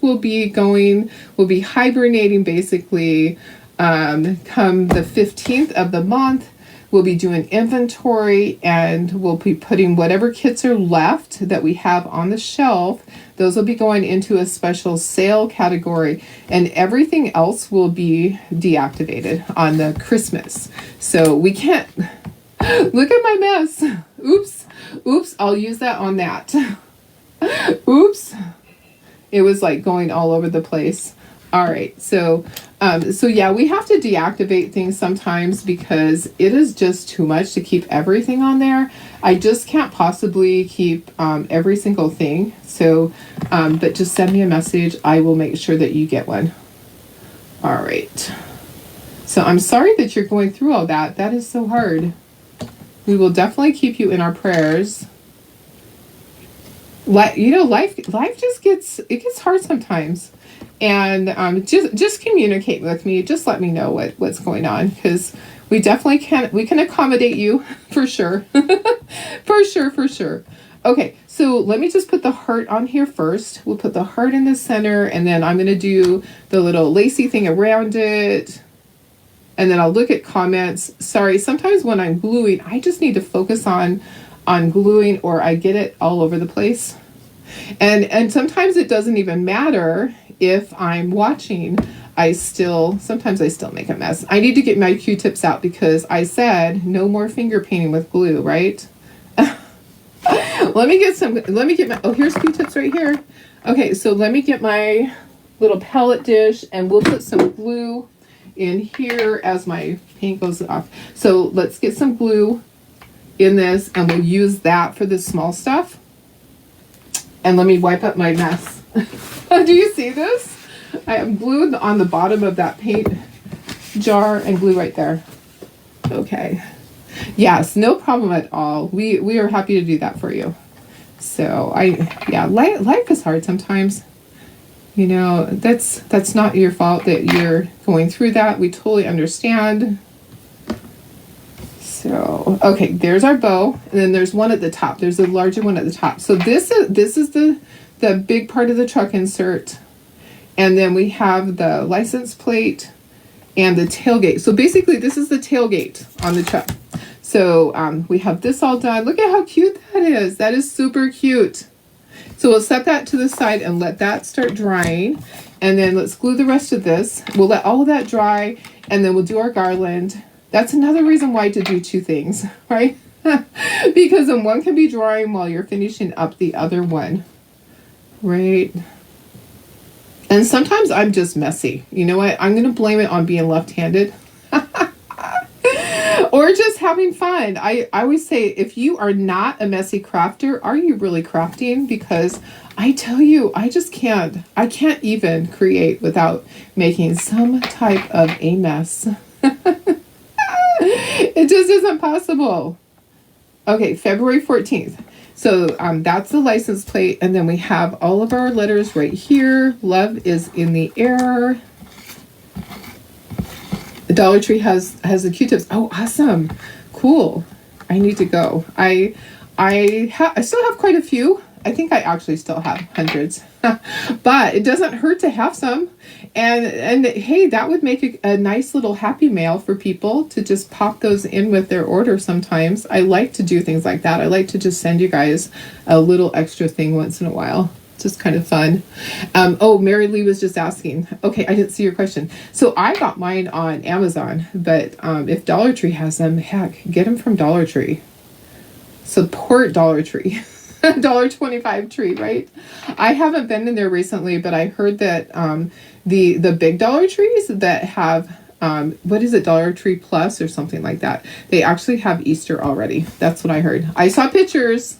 [SPEAKER 1] will be hibernating basically. Come the 15th of the month, we'll be doing inventory, and we'll be putting whatever kits are left that we have on the shelf. Those will be going into a special sale category, and everything else will be deactivated on the Christmas. So we can't look at my mess. Oops, I'll use that on that. Oops. It was like going all over the place. All right, so yeah, we have to deactivate things sometimes because it is just too much to keep everything on there. I just can't possibly keep every single thing. So, but just send me a message. I will make sure that you get one. All right. So I'm sorry that you're going through all that. That is so hard. We will definitely keep you in our prayers. Life just gets hard sometimes. And just communicate with me. Just let me know what's going on, because we definitely can accommodate you for sure. for sure. Okay, so let me just put the heart on here first. We'll put the heart in the center, and then I'm going to do the little lacy thing around it. And then I'll look at comments. Sorry, sometimes when I'm gluing, I just need to focus on gluing, or I get it all over the place. And sometimes it doesn't even matter if I'm watching. Sometimes I still make a mess. I need to get my Q-tips out because I said no more finger painting with glue, right? Let me get my, here's Q-tips right here. Okay, so let me get my little pellet dish, and we'll put some glue in here as my paint goes off. So let's get some glue in this, and we'll use that for the small stuff. And let me wipe up my mess. Do you see this? I have glue on the bottom of that paint jar and glue right there. Okay. Yes, no problem at all. We are happy to do that for you. So life is hard sometimes. You know, that's not your fault that you're going through that. We totally understand. So, okay, there's our bow, and then there's one at the top. There's a larger one at the top. So this is the big part of the truck insert, and then we have the license plate and the tailgate. So basically, this is the tailgate on the truck. So we have this all done. Look at how cute that is. That is super cute. So we'll set that to the side and let that start drying, and then let's glue the rest of this. We'll let all of that dry, and then we'll do our garland. That's another reason why to do 2 things, right? Because then one can be drying while you're finishing up the other one. Right. And sometimes I'm just messy. You know what? I'm going to blame it on being left-handed. Or just having fun. I always say, if you are not a messy crafter, are you really crafting? Because I tell you, I just can't. I can't even create without making some type of a mess. It just isn't possible. Okay, February 14th. So that's the license plate. And then we have all of our letters right here. Love is in the air. The Dollar Tree has the Q-tips. Oh, awesome. Cool. I need to go. I still have quite a few. I think I actually still have hundreds. But it doesn't hurt to have some. And hey, that would make a nice little happy mail for people to just pop those in with their order sometimes. I like to do things like that. I like to just send you guys a little extra thing once in a while. Just kind of fun. Oh, Mary Lee was just asking. Okay, I didn't see your question. So I got mine on Amazon, but if Dollar Tree has them, heck, get them from Dollar Tree. Support Dollar Tree. $1.25 tree, right? I haven't been in there recently, but I heard that the big Dollar Trees that have what is it, Dollar Tree Plus or something like that, they actually have Easter already. That's what I heard. I saw pictures.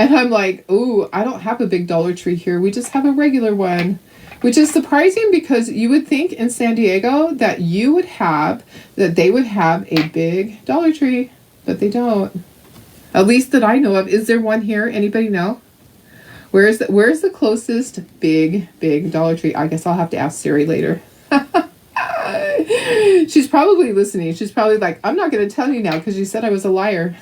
[SPEAKER 1] And I'm like, ooh, I don't have a big Dollar Tree here. We just have a regular one, which is surprising because you would think in San Diego that they would have a big Dollar Tree, but they don't. At least that I know of. Is there one here? Anybody know? Where's the closest big Dollar Tree? I guess I'll have to ask Siri later. She's probably listening. She's probably like, I'm not going to tell you now because you said I was a liar.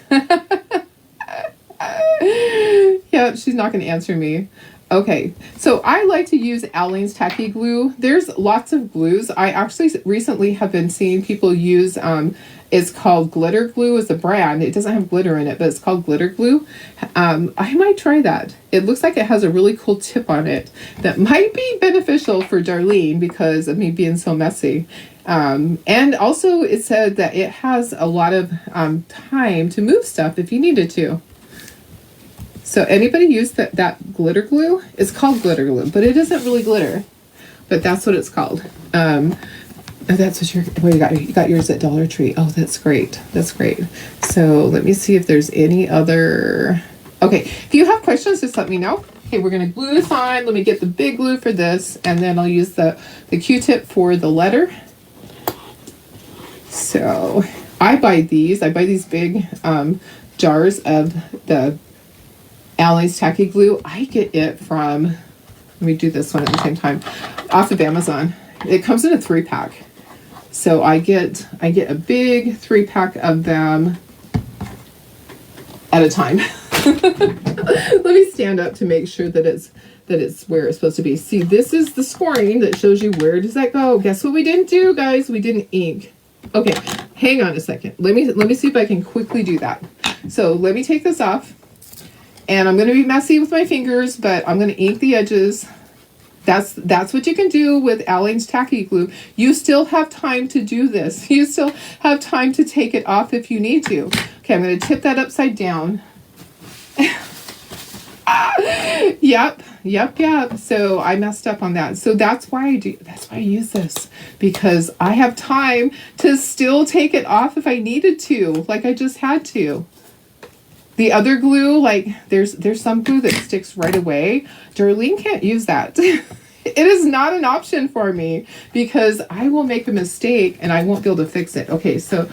[SPEAKER 1] Yeah, she's not going to answer me. Okay, so I like to use Aleene's Tacky Glue. There's lots of glues. I actually recently have been seeing people use, it's called Glitter Glue as a brand. It doesn't have glitter in it, but it's called Glitter Glue. I might try that. It looks like it has a really cool tip on it that might be beneficial for Darlene because of me being so messy. And also it said that it has a lot of time to move stuff if you needed to. So anybody use that glitter glue? It's called glitter glue, but it isn't really glitter. But that's what it's called. That's what you got yours at Dollar Tree. Oh, that's great. That's great. So let me see if there's any other. Okay, if you have questions, just let me know. Okay, we're gonna glue this on. Let me get the big glue for this, and then I'll use the Q-tip for the letter. So I buy these big jars of the Aleene's Tacky Glue. I get it from, let me do this one at the same time, off of Amazon. It comes in a 3-pack. So I get a big 3-pack of them at a time. Let me stand up to make sure that it's where it's supposed to be. See, this is the scoring that shows you where does that go. Guess what we didn't do, guys? We didn't ink. Okay, hang on a second. Let me see if I can quickly do that. So let me take this off. And I'm going to be messy with my fingers, but I'm going to ink the edges. That's what you can do with Aleene's Tacky Glue. You still have time to do this. You still have time to take it off if you need to. Okay, I'm going to tip that upside down. Yep. So I messed up on that. So that's why I use this, because I have time to still take it off if I needed to, like I just had to. The other glue, like there's some glue that sticks right away. Darlene can't use that. It is not an option for me because I will make a mistake and I won't be able to fix it. Okay, so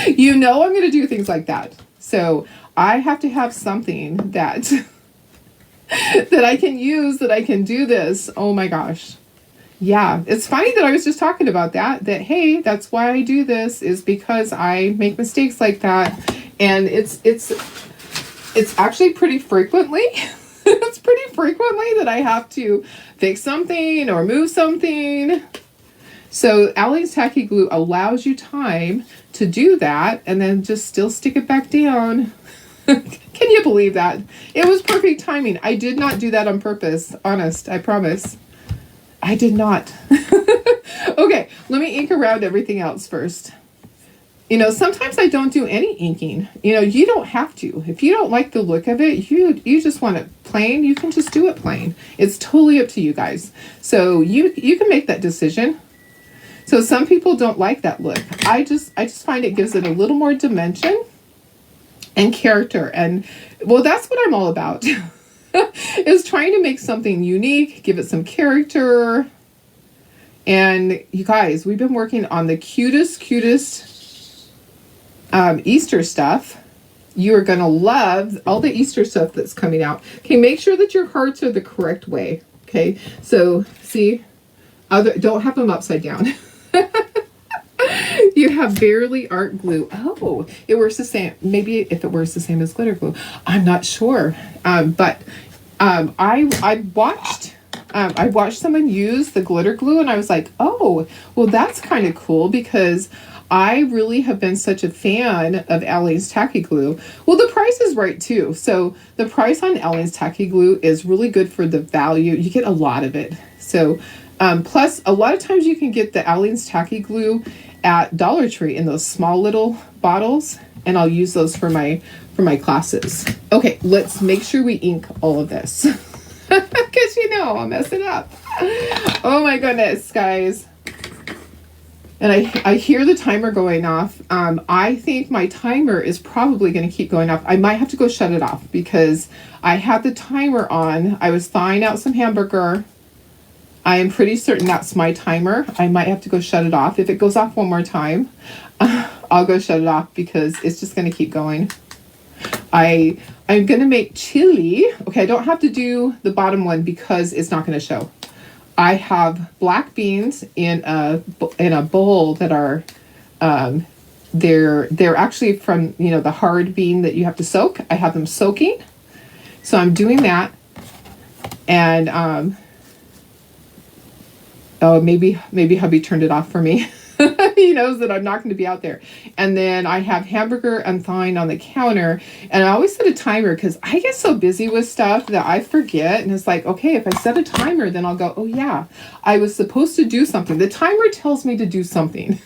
[SPEAKER 1] you know I'm going to do things like that. So I have to have something that that I can use, that I can do this. Oh my gosh. Yeah, it's funny that I was just talking about that hey, that's why I do this, is because I make mistakes like that. And it's actually pretty frequently. It's pretty frequently that I have to fix something or move something. So Aleene's Tacky Glue allows you time to do that and then just still stick it back down. Can you believe that? It was perfect timing. I did not do that on purpose. Honest, I promise. I did not. Okay, let me ink around everything else first. You know, sometimes I don't do any inking. You know, you don't have to. If you don't like the look of it, you just want it plain, you can just do it plain. It's totally up to you guys. So you can make that decision. So some people don't like that look. I just find it gives it a little more dimension and character. And well, that's what I'm all about. Is trying to make something unique, give it some character. And you guys, we've been working on the cutest Easter stuff. You are going to love all the Easter stuff that's coming out. Okay, make sure that your hearts are the correct way. Okay, so see, don't have them upside down. You have barely art glue. Oh, it works the same. Maybe if it works the same as glitter glue, I'm not sure. But I watched someone use the glitter glue, and I was like, oh, well, that's kind of cool, because I really have been such a fan of Aleene's Tacky Glue. Well, the price is right too. So the price on Aleene's Tacky Glue is really good for the value. You get a lot of it. So plus, a lot of times you can get the Aleene's Tacky Glue at Dollar Tree in those small little bottles, and I'll use those for my classes. Okay, let's make sure we ink all of this, because I'll mess it up. Oh my goodness, guys. And I hear the timer going off. I think my timer is probably going to keep going off. I might have to go shut it off, because I had the timer on. I was thawing out some hamburger. I am pretty certain that's my timer. I might have to go shut it off. If it goes off one more time, I'll go shut it off, because it's just going to keep going. I'm going to make chili. Okay, I don't have to do the bottom one because it's not going to show. I have black beans in a bowl that are they're actually from the hard bean that you have to soak. I have them soaking, so I'm doing that. And oh, maybe hubby turned it off for me. He knows that I'm not going to be out there. And then I have hamburger and thawing on the counter. And I always set a timer, because I get so busy with stuff that I forget. And it's like, okay, if I set a timer, then I'll go, oh yeah, I was supposed to do something. The timer tells me to do something,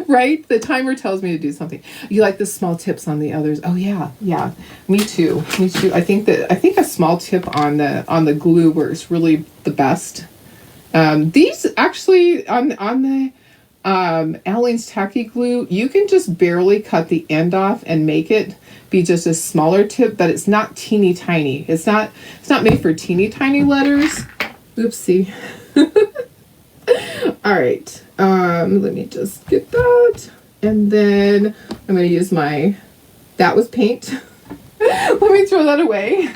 [SPEAKER 1] right? The timer tells me to do something. You like the small tips on the others? Oh yeah, yeah. Me too. Me too. I think a small tip on the glue works really the best. These actually on the Aleene's Tacky Glue, you can just barely cut the end off and make it be just a smaller tip, but it's not teeny tiny. It's not made for teeny tiny letters. Oopsie. All right. Let me just get that. And then I'm going to use that was paint. Let me throw that away.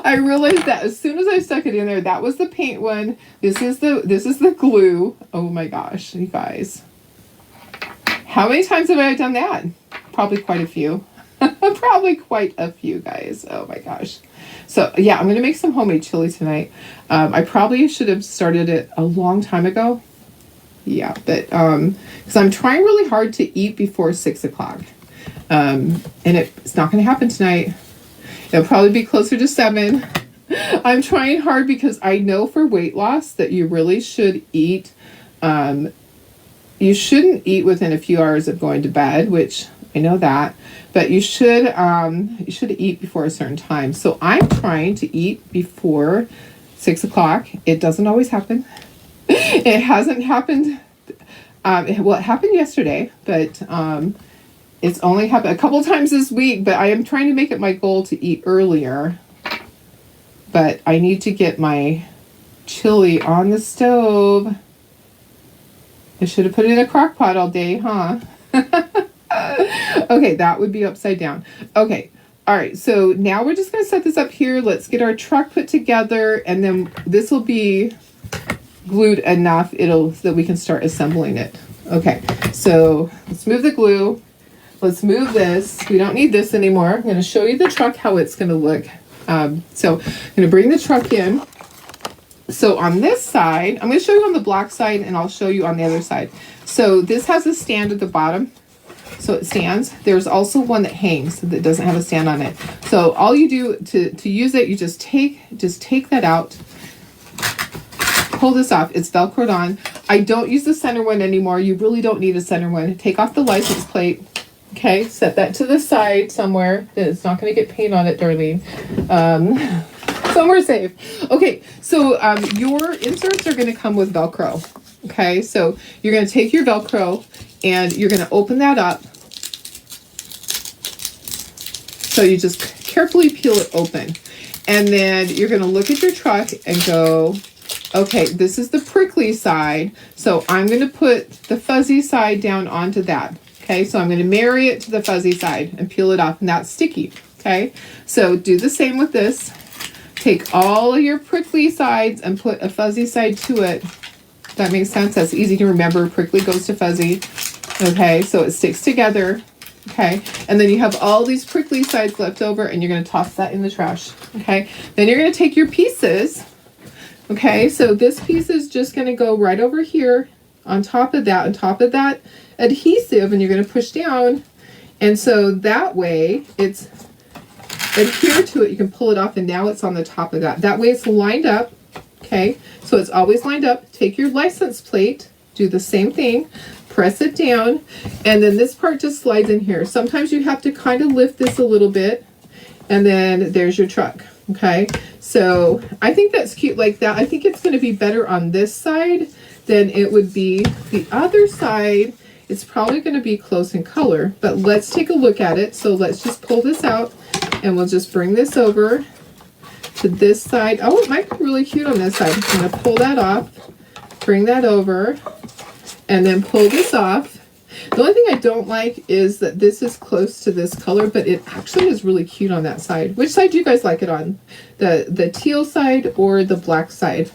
[SPEAKER 1] I realized that as soon as I stuck it in there, that was the paint one. This is the glue. Oh my gosh, you guys. How many times have I done that? Probably quite a few. Probably quite a few, guys. Oh my gosh. So yeah, I'm going to make some homemade chili tonight. I probably should have started it a long time ago. Yeah, but because I'm trying really hard to eat before 6 o'clock. And it's not going to happen tonight. It'll probably be closer to 7. I'm trying hard, because I know for weight loss that you really should eat. You shouldn't eat within a few hours of going to bed, which I know that, but you should eat before a certain time. So I'm trying to eat before 6 o'clock. It doesn't always happen. It hasn't happened. It happened yesterday, but it's only happened a couple times this week, but I am trying to make it my goal to eat earlier. But I need to get my chili on the stove. I should have put it in a crock pot all day, huh? Okay, that would be upside down. Okay, all right, so now we're just going to set this up here. Let's get our truck put together, and then this will be glued enough so that we can start assembling it. Okay, so let's move the glue. Let's move this. We don't need this anymore. I'm going to show you the truck, how it's going to look. So I'm going to bring the truck in. So on this side, I'm going to show you on the black side, and I'll show you on the other side. So this has a stand at the bottom, so it stands. There's also one that hangs that doesn't have a stand on it. So all you do to use it, you just take that out, pull this off. It's Velcroed on. I don't use the center one anymore. You really don't need a center one. Take off the license plate. Okay, set that to the side somewhere. It's not going to get paint on it, Darlene. Somewhere safe. Okay, so your inserts are going to come with Velcro. Okay, so you're going to take your Velcro and you're going to open that up. So you just carefully peel it open. And then you're going to look at your truck and go, okay, this is the prickly side. So I'm going to put the fuzzy side down onto that. Okay, so I'm going to marry it to the fuzzy side and peel it off, and that's sticky. Okay, so do the same with this. Take all of your prickly sides and put a fuzzy side to it. That makes sense. That's easy to remember. Prickly goes to fuzzy. Okay, so it sticks together. Okay, and then you have all these prickly sides left over, and you're going to toss that in the trash. Okay, then you're going to take your pieces. Okay, so this piece is just going to go right over here on top of that adhesive, and you're going to push down, and so that way it's adhere to it. You can pull it off, and now it's on the top of that. That way it's lined up. Okay, so it's always lined up. Take your license plate, do the same thing, press it down, and then this part just slides in here. Sometimes you have to kind of lift this a little bit, and then there's your truck. Okay, so I think that's cute like that. I think it's going to be better on this side than it would be the other side. It's probably going to be close in color, but let's take a look at it. So let's just pull this out, and we'll just bring this over to this side. Oh, it might be really cute on this side. I'm going to pull that off, bring that over, and then pull this off. The only thing I don't like is that this is close to this color, but it actually is really cute on that side. Which side do you guys like it on? The teal side or the black side?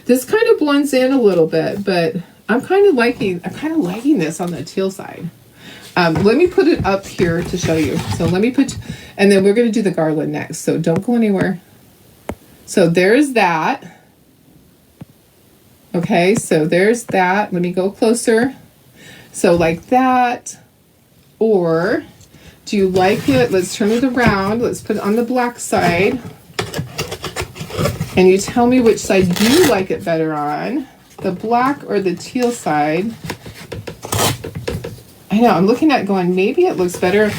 [SPEAKER 1] This kind of blends in a little bit, but I'm kind of liking this on the teal side. Let me put it up here to show you. So let me put, and then we're going to do the garland next. So don't go anywhere. So there's that. Okay, so there's that. Let me go closer. So like that. Or do you like it? Let's turn it around. Let's put it on the black side. And you tell me which side you like it better on, the black or the teal side. I know, I'm looking at it going, maybe it looks better.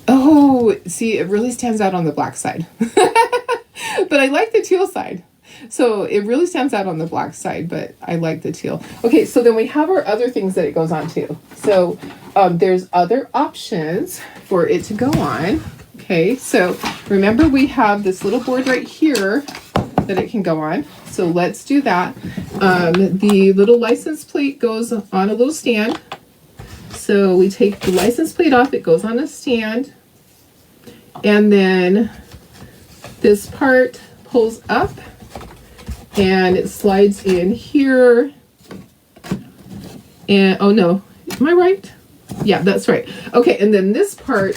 [SPEAKER 1] Oh, see, it really stands out on the black side. But I like the teal side. So it really stands out on the black side, but I like the teal. Okay, so then we have our other things that it goes on to. So there's other options for it to go on. Okay, so remember we have this little board right here that it can go on. So let's do that. The little license plate goes on a little stand. So we take the license plate off, it goes on a stand. And then this part pulls up and it slides in here. And oh no, am I right? Yeah, that's right. Okay, and then this part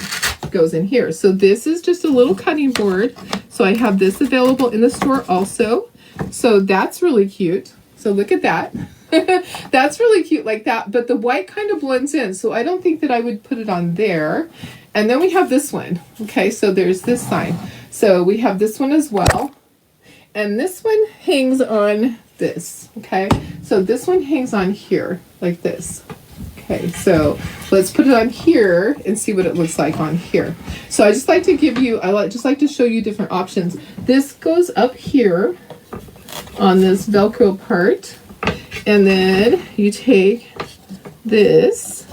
[SPEAKER 1] goes in here. So this is just a little cutting board. So I have this available in the store also. So that's really cute. So look at that. That's really cute like that, but the white kind of blends in. So I don't think that I would put it on there. And then we have this one. Okay, so there's this sign. So we have this one as well. And this one hangs on this. Okay, so this one hangs on here like this. Okay, so let's put it on here and see what it looks like on here. So I just like to give you, just like to show you different options. This goes up here on this Velcro part, and then you take this,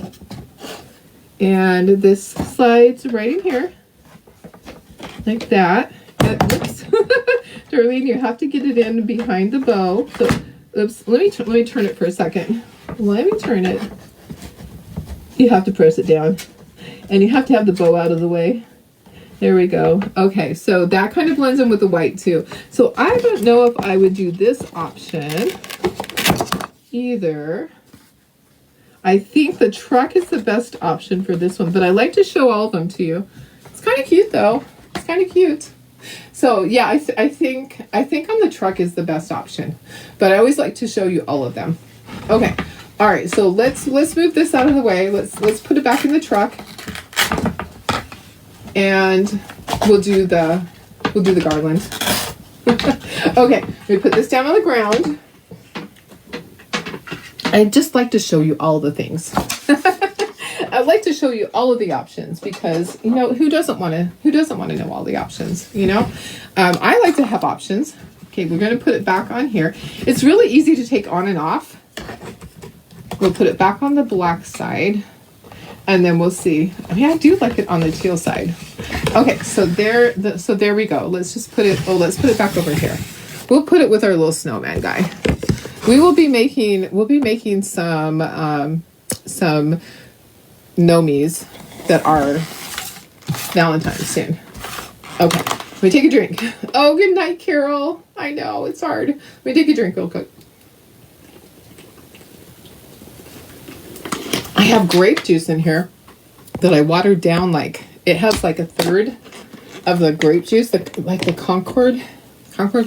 [SPEAKER 1] and this slides right in here, like that. Oops, Darlene, you have to get it in behind the bow. So, oops, let me turn it for a second. Let me turn it. You have to press it down, and you have to have the bow out of the way. There we go. Okay, so that kind of blends in with the white too. So I don't know if I would do this option either. I think the truck is the best option for this one, but I like to show all of them to you. It's kind of cute though. It's kind of cute. So yeah, I think on the truck is the best option, but I always like to show you all of them. Okay. All right, so let's move this out of the way. Let's put it back in the truck, and we'll do the garland. Okay, we put this down on the ground. I just like to show you all the things. I'd like to show you all of the options because, you know, who doesn't want to know all the options, you know? I like to have options. Okay, we're going to put it back on here. It's really easy to take on and off. We'll put it back on the black side and then we'll see. I mean, I do like it on the teal side. Okay, so there we go. Let's just put it, let's put it back over here. We'll put it with our little snowman guy. We'll be making some nomies that are Valentine's soon. Okay, let me take a drink. Oh, good night, Carol. I know, it's hard. Let me take a drink real quick. I have grape juice in here that I watered down, like, it has like a third of the grape juice, like the Concord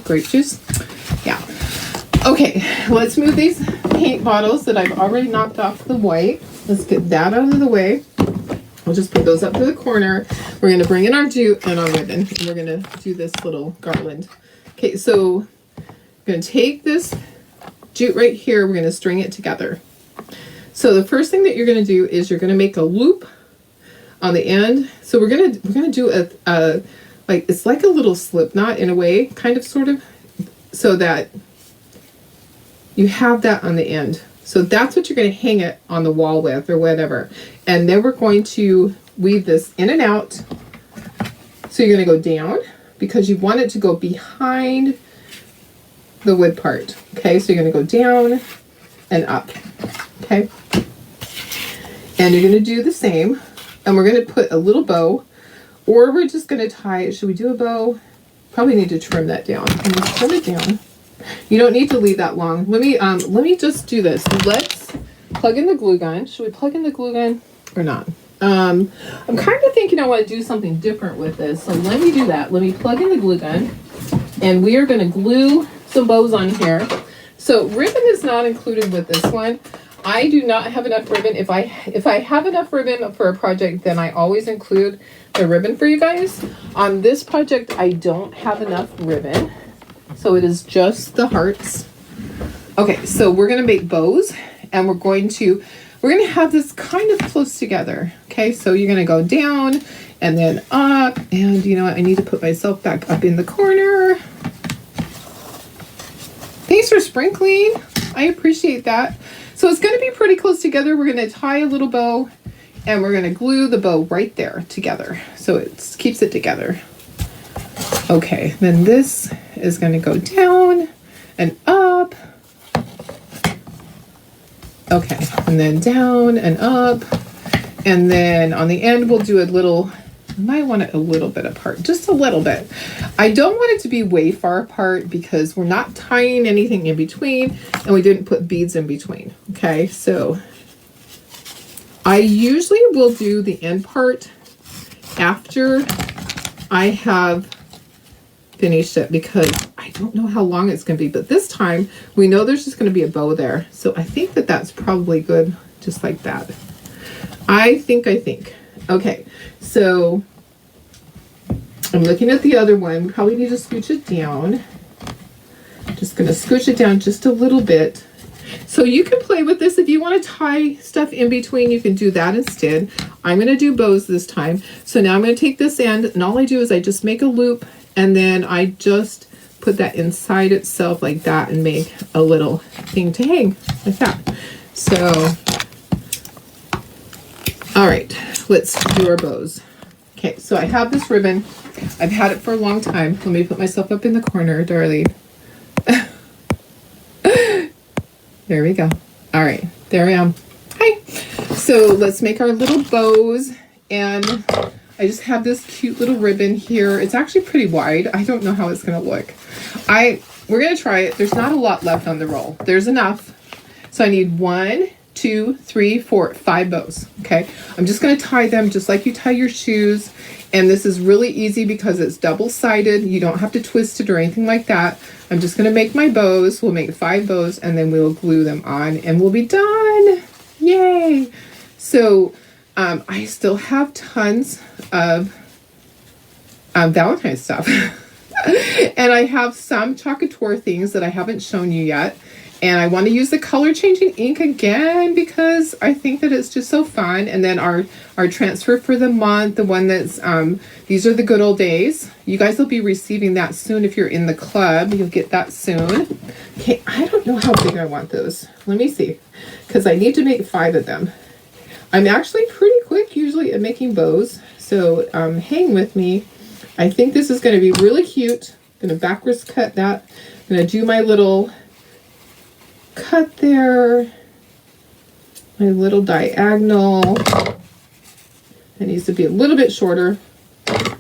[SPEAKER 1] grape juice. Yeah. Okay, let's move these paint bottles that I've already knocked off the white. Let's get that out of the way. We'll just put those up to the corner. We're going to bring in our jute and our ribbon. And we're going to do this little garland. Okay, so I'm going to take this jute right here. We're going to string it together. So the first thing that you're going to do is you're going to make a loop on the end. So we're going to do a like, it's like a little slip knot in a way, kind of, sort of, so that you have that on the end. So that's what you're going to hang it on the wall with or whatever. And then we're going to weave this in and out. So you're going to go down because you want it to go behind the wood part. Okay, so you're going to go down and up. Okay. And you're going to do the same. And we're going to put a little bow, or we're just going to tie it. Should we do a bow? Probably need to trim that down. Let's trim it down. You don't need to leave that long. Let me just do this. Let's plug in the glue gun. Should we plug in the glue gun or not? I'm kind of thinking I want to do something different with this. So let me do that. Let me plug in the glue gun and we are going to glue some bows on here. So ribbon is not included with this one. I do not have enough ribbon. If I have enough ribbon for a project, then I always include the ribbon for you guys. On this project, I don't have enough ribbon. So it is just the hearts. Okay, so we're going to make bows and we're going to have this kind of close together. Okay, so you're going to go down and then up, and you know what? I need to put myself back up in the corner. Thanks for sprinkling. I appreciate that. So it's going to be pretty close together. We're going to tie a little bow and we're going to glue the bow right there together. So it keeps it together. Okay, then this is going to go down and up. Okay, and then down and up. And then on the end, we'll do a little, I might want it a little bit apart, just a little bit. I don't want it to be way far apart because we're not tying anything in between and we didn't put beads in between. Okay, so I usually will do the end part after I have finished it because I don't know how long it's going to be, but this time we know there's just going to be a bow there. So I think that that's probably good, just like that. I think. Okay, so I'm looking at the other one. We probably need to scooch it down. Just going to scooch it down just a little bit. So you can play with this. If you want to tie stuff in between, you can do that instead. I'm going to do bows this time. So now I'm going to take this end, and all I do is I just make a loop, and then I just put that inside itself like that and make a little thing to hang like that. So, all right, let's do our bows. Okay, so I have this ribbon. I've had it for a long time. Let me put myself up in the corner, darling. There we go. All right, there I am. Hi. So let's make our little bows, and I just have this cute little ribbon here. It's actually pretty wide. I don't know how it's going to look. We're going to try it. There's not a lot left on the roll. There's enough. So I need 1, 2, 3, 4, 5 bows. Okay. I'm just going to tie them just like you tie your shoes. And this is really easy because it's double-sided. You don't have to twist it or anything like that. I'm just going to make my bows. We'll make 5 bows and then we'll glue them on and we'll be done. Yay. So I still have tons of Valentine's stuff. And I have some Chocateur things that I haven't shown you yet. And I want to use the color changing ink again because I think that it's just so fun. And then our transfer for the month, the one that's, these are the good old days. You guys will be receiving that soon if you're in the club. You'll get that soon. Okay, I don't know how big I want those. Let me see, because I need to make 5 of them. I'm actually pretty quick usually at making bows, so hang with me. I think this is going to be really cute. I'm going to backwards cut that. I'm going to do my little cut there, my little diagonal. It needs to be a little bit shorter.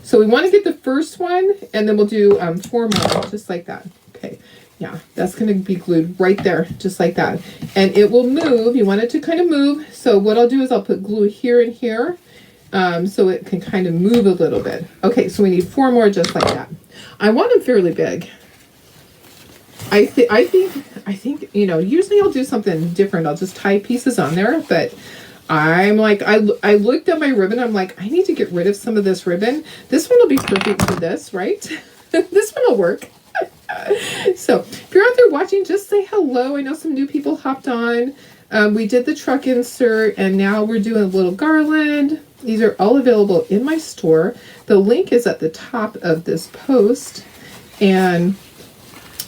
[SPEAKER 1] So we want to get the first one, and then we'll do 4 more, just like that. Okay, yeah, that's going to be glued right there, just like that. And it will move. You want it to kind of move. So what I'll do is I'll put glue here and here, so it can kind of move a little bit. Okay, so we need 4 more just like that. I want them fairly big. I think, you know, usually I'll do something different. I'll just tie pieces on there, but I'm like, I looked at my ribbon. I'm like, I need to get rid of some of this ribbon. This one will be perfect for this, right? This one will work. So if you're out there watching, just say hello. I know some new people hopped on. We did the truck insert, and now we're doing a little garland. These are all available in my store. The link is at the top of this post, and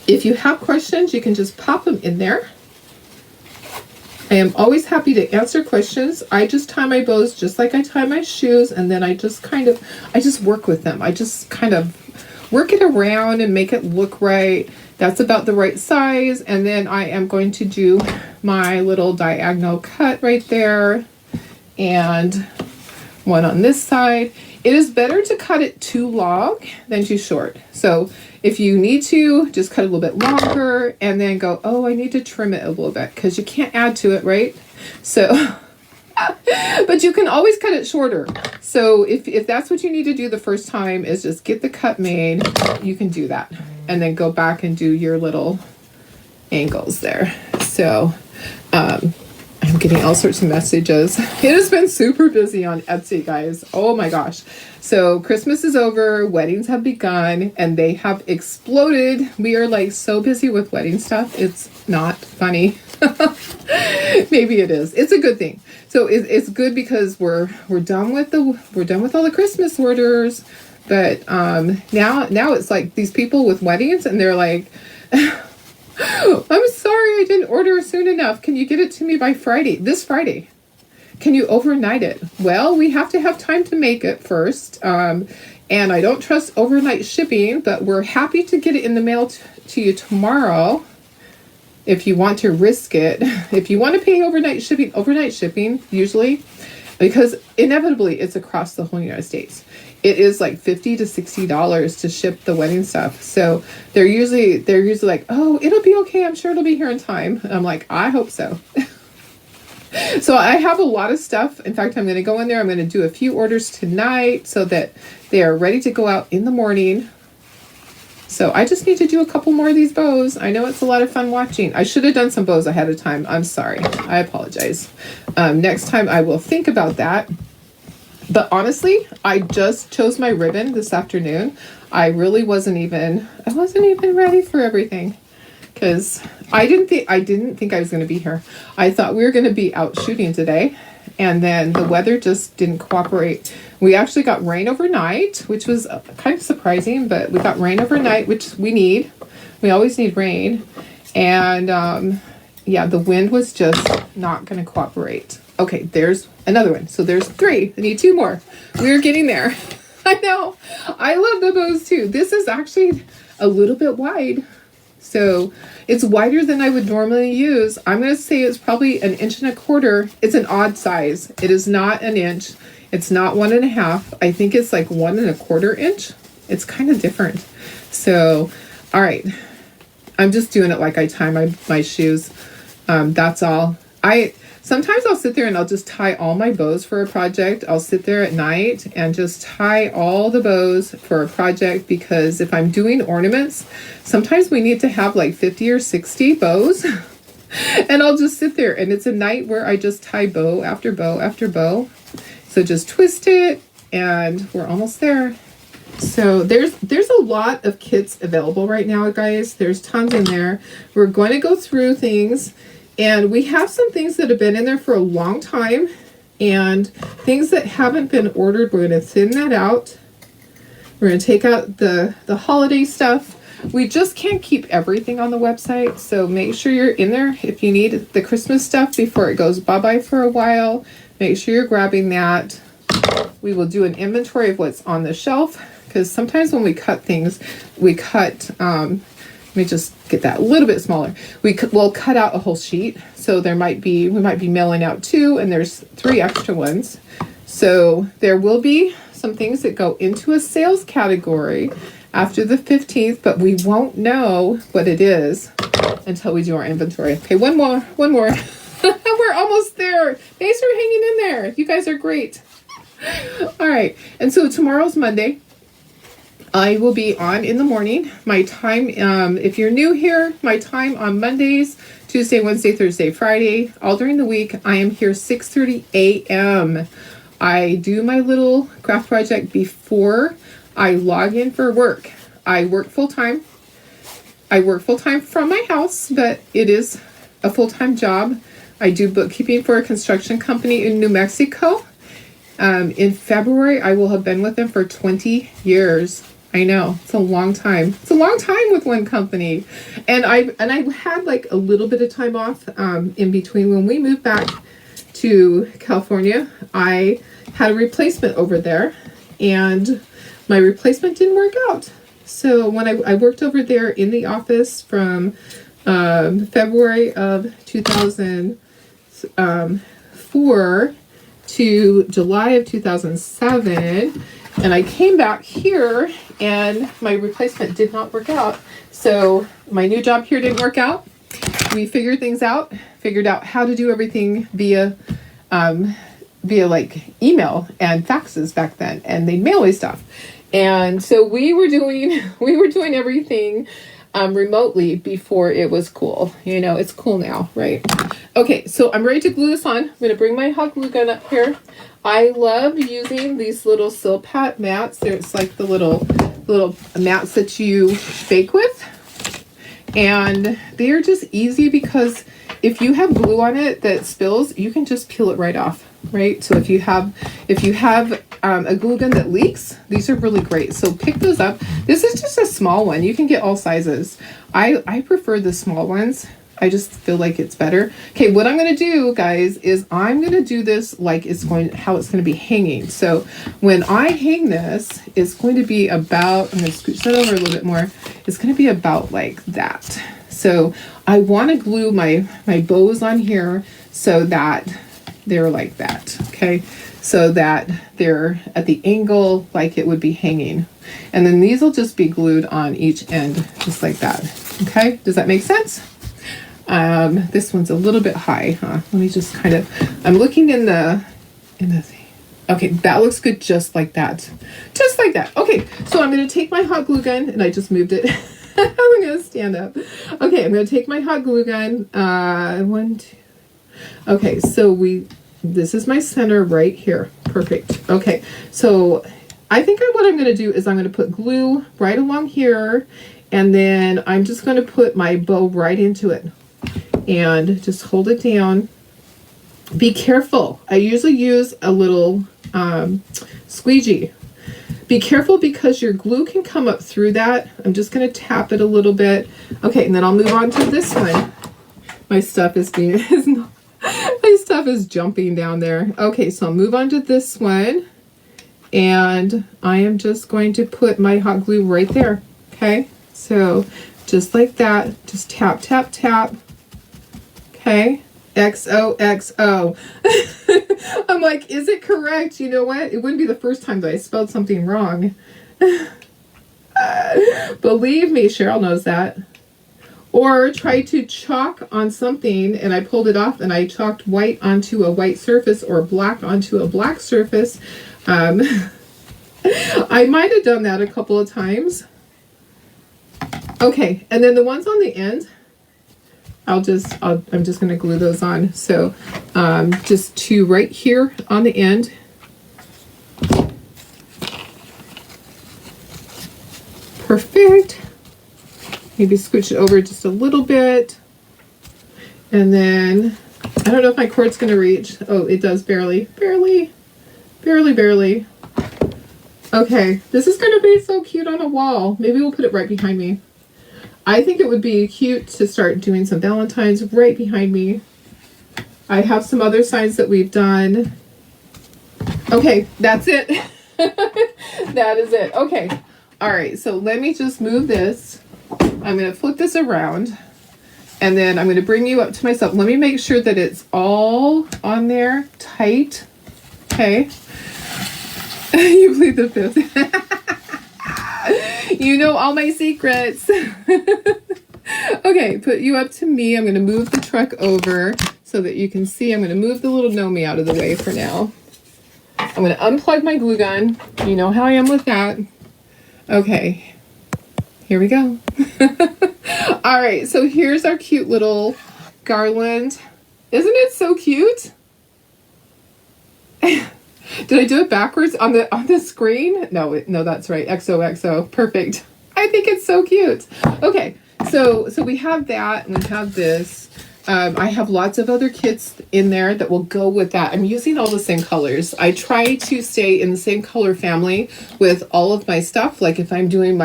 [SPEAKER 1] if you have questions, you can just pop them in there. I am always happy to answer questions. I just tie my bows just like I tie my shoes, and then I just work with them. I just kind of work it around and make it look right. That's about the right size. And then I am going to do my little diagonal cut right there, and one on this side. It is better to cut it too long than too short. So if you need to, just cut a little bit longer and then go, oh, I need to trim it a little bit, because you can't add to it, right? So, but you can always cut it shorter. So if that's what you need to do the first time, is just get the cut made, you can do that. And then go back and do your little angles there. So, I'm getting all sorts of messages. It has been super busy on Etsy, guys. Oh my gosh. So Christmas is over, weddings have begun, and they have exploded. We are like so busy with wedding stuff. It's not funny. Maybe it is. It's a good thing. So it's good because we're done with all the Christmas orders. But now it's like these people with weddings, and they're like, I'm sorry I didn't order soon enough. Can you get it to me by Friday? This Friday. Can you overnight it? Well, we have to have time to make it first. And I don't trust overnight shipping, but we're happy to get it in the mail to you tomorrow if you want to risk it. If you want to pay overnight shipping usually, because inevitably it's across the whole United States. It is like $50 to $60 to ship the wedding stuff. So they're usually like, oh, it'll be okay. I'm sure it'll be here in time. And I'm like, I hope so. So I have a lot of stuff. In fact, I'm going to go in there. I'm going to do a few orders tonight so that they are ready to go out in the morning. So I just need to do a couple more of these bows. I know it's a lot of fun watching. I should have done some bows ahead of time. I'm sorry. I apologize. Next time I will think about that. But honestly, I just chose my ribbon this afternoon. I really wasn't even ready for everything, because I didn't think I was going to be here. I thought we were going to be out shooting today, and then the weather just didn't cooperate. We actually got rain overnight, which was kind of surprising, but we got rain overnight, which we need. We always need rain. And yeah, the wind was just not going to cooperate. Okay, there's another one. So there's 3. I need 2 more. We're getting there. I know. I love the bows too. This is actually a little bit wide. So it's wider than I would normally use. I'm going to say it's probably 1.25 inches. It's an odd size. It is not 1 inch. It's not 1.5. I think it's like 1.25 inch. It's kind of different. So, all right. I'm just doing it like I tie my shoes. That's all. Sometimes I'll sit there and I'll just tie all my bows for a project. I'll sit there at night and just tie all the bows for a project, because if I'm doing ornaments, sometimes we need to have like 50 or 60 bows. And I'll just sit there, and it's a night where I just tie bow after bow after bow. So just twist it, and we're almost there. So there's a lot of kits available right now, guys. There's tons in there. We're going to go through things, and we have some things that have been in there for a long time, and things that haven't been ordered. We're going to thin that out. We're going to take out the holiday stuff. We just can't keep everything on the website, so make sure you're in there if you need the Christmas stuff before it goes bye-bye for a while. Make sure you're grabbing that. We will do an inventory of what's on the shelf, because sometimes when we cut things, we cut, let me just get that a little bit smaller. We'll cut out a whole sheet, so we might be mailing out 2, and there's 3 extra ones. So there will be some things that go into a sales category after the 15th, but we won't know what it is until we do our inventory. Okay, one more. We're almost there. Thanks for hanging in there. You guys are great. All right, and so tomorrow's Monday. I will be on in the morning. My time, if you're new here, my time on Mondays, Tuesday, Wednesday, Thursday, Friday, all during the week, I am here 6:30 a.m. I do my little craft project before I log in for work. I work full-time. I work full-time from my house, but it is a full-time job. I do bookkeeping for a construction company in New Mexico. In February, I will have been with them for 20 years. I know, it's a long time. It's a long time with one company. And I had like a little bit of time off in between. When we moved back to California, I had a replacement over there, and my replacement didn't work out. So when I worked over there in the office from February of 2004 to July of 2007, and I came back here and my replacement did not work out. So my new job here didn't work out. We figured things out, figured out how to do everything via like email and faxes back then, and they mail me stuff. And so we were doing everything remotely before it was cool. You know, it's cool now, right? Okay, so I'm ready to glue this on. I'm going to bring my hot glue gun up here. I love using these little Silpat mats. It's like the little mats that you bake with. And they are just easy because if you have glue on it that spills, you can just peel it right off, right? So if you have a glue gun that leaks, these are really great. So pick those up. This is just a small one. You can get all sizes. I prefer the small ones. I just feel like it's better. Okay, what I'm going to do, guys, is I'm going to do this like how it's going to be hanging. So when I hang this, it's going to be about, I'm going to scooch that over a little bit more. It's going to be about like that. So I want to glue my bows on here so that they're like that, okay? So that they're at the angle like it would be hanging. And then these will just be glued on each end, just like that, okay? Does that make sense? This one's a little bit high, huh? Let me just I'm looking in the thing. Okay, that looks good just like that. Just like that. Okay, so I'm going to take my hot glue gun, and I just moved it. I'm going to stand up. Okay, I'm going to take my hot glue gun. 1, 2. Okay, so this is my center right here. Perfect. Okay, so I think what I'm going to do is I'm going to put glue right along here, and then I'm just going to put my bow right into it. And just hold it down. Be careful. I usually use a little squeegee. Be careful because your glue can come up through that. I'm just going to tap it a little bit. Okay, and then I'll move on to this one. My stuff is jumping down there. Okay, so I'll move on to this one. And I am just going to put my hot glue right there. Okay, so just like that. Just tap, tap, tap. Okay, XOXO. I'm like, is it correct? You know what? It wouldn't be the first time that I spelled something wrong. Believe me, Cheryl knows that. Or try to chalk on something and I pulled it off and I chalked white onto a white surface or black onto a black surface. I might have done that a couple of times. Okay, and then the ones on the end, I'm just going to glue those on. So just 2 right here on the end. Perfect. Maybe scooch it over just a little bit. And then, I don't know if my cord's going to reach. Oh, it does barely. Barely. Barely, barely. Okay, this is going to be so cute on a wall. Maybe we'll put it right behind me. I think it would be cute to start doing some Valentines right behind me. I have some other signs that we've done. Okay, that's it. That is it. Okay. All right, so let me just move this. I'm going to flip this around. And then I'm going to bring you up to myself. Let me make sure that it's all on there tight. Okay. You plead the fifth. You know all my secrets. Okay, put you up to me. I'm going to move the truck over so that you can see. I'm going to move the little Nomi out of the way for now. I'm going to unplug my glue gun. You know how I am with that. Okay. Here we go. All right, so here's our cute little garland. Isn't it so cute? Did I do it backwards on the screen? No, that's right. XOXO. Perfect. I think it's so cute. Okay, so we have that and we have this. I have lots of other kits in there that will go with that. I'm using all the same colors. I try to stay in the same color family with all of my stuff. Like if I'm doing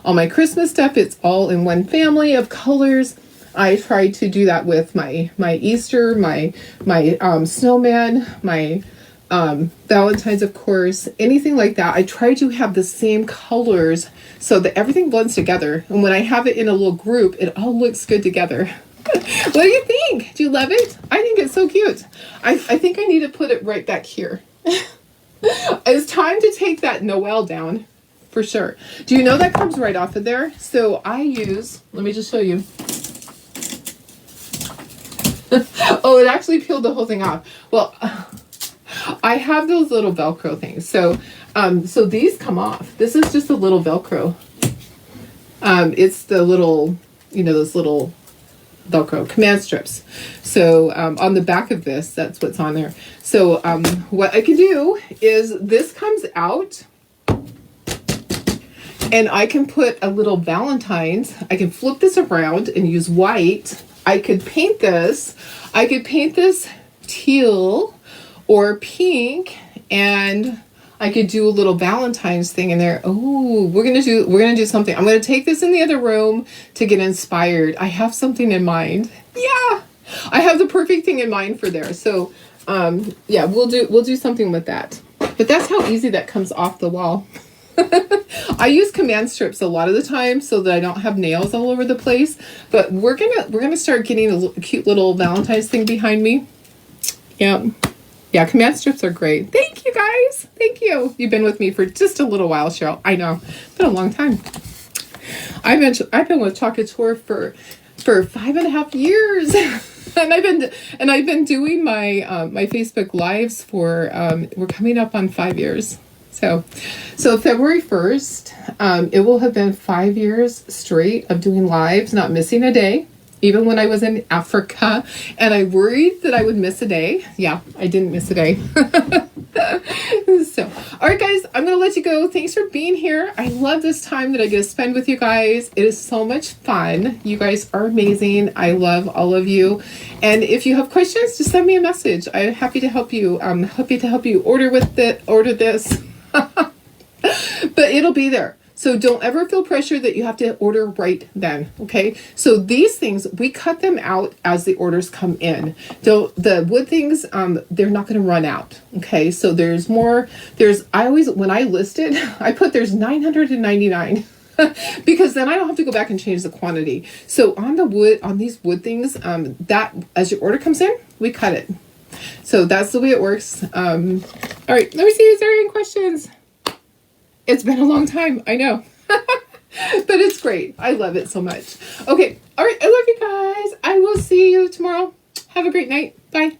[SPEAKER 1] all my Christmas stuff, it's all in one family of colors. I try to do that with my Easter, my snowman, my Valentine's, of course, anything like that. I try to have the same colors so that everything blends together. And when I have it in a little group, it all looks good together. What do you think? Do you love it? I think it's so cute. I think I need to put it right back here. It's time to take that Noel down for sure. Do you know that comes right off of there? So I use, let me just show you. Oh, it actually peeled the whole thing off. Well, I have those little Velcro things. So these come off. This is just a little Velcro. It's the little, those little Velcro command strips. So on the back of this, that's what's on there. So what I can do is this comes out and I can put a little Valentine's. I can flip this around and use white. I could paint this. I could paint this teal or pink, and I could do a little Valentine's thing in there. Oh, we're gonna do something. I'm gonna take this in the other room to get inspired. I have something in mind. Yeah, I have the perfect thing in mind for there. So, yeah, we'll do something with that. But that's how easy that comes off the wall. I use command strips a lot of the time so that I don't have nails all over the place. But we're gonna start getting a cute little Valentine's thing behind me. Yeah. Yeah, command strips are great. Thank you, guys. Thank you. You've been with me for just a little while, Cheryl. I know. It's been a long time. I've been with Chocateur for 5.5 years. and I've been doing my my Facebook lives for we're coming up on 5 years. So February 1st, it will have been 5 years straight of doing lives, not missing a day. Even when I was in Africa and I worried that I would miss a day. Yeah, I didn't miss a day. So, all right, guys, I'm going to let you go. Thanks for being here. I love this time that I get to spend with you guys. It is so much fun. You guys are amazing. I love all of you. And if you have questions, just send me a message. I'm happy to help you. I'm happy to help you order this. But it'll be there. So don't ever feel pressure that you have to order right then, okay? So these things, we cut them out as the orders come in. The wood things, they're not going to run out, okay? So there's more. When I list it, I put there's 999 because then I don't have to go back and change the quantity. So on these wood things, that as your order comes in, we cut it. So that's the way it works. All right, let me see. Is there any questions? It's been a long time, I know. But it's great. I love it so much. Okay, all right, I love you guys. I will see you tomorrow. Have a great night. Bye.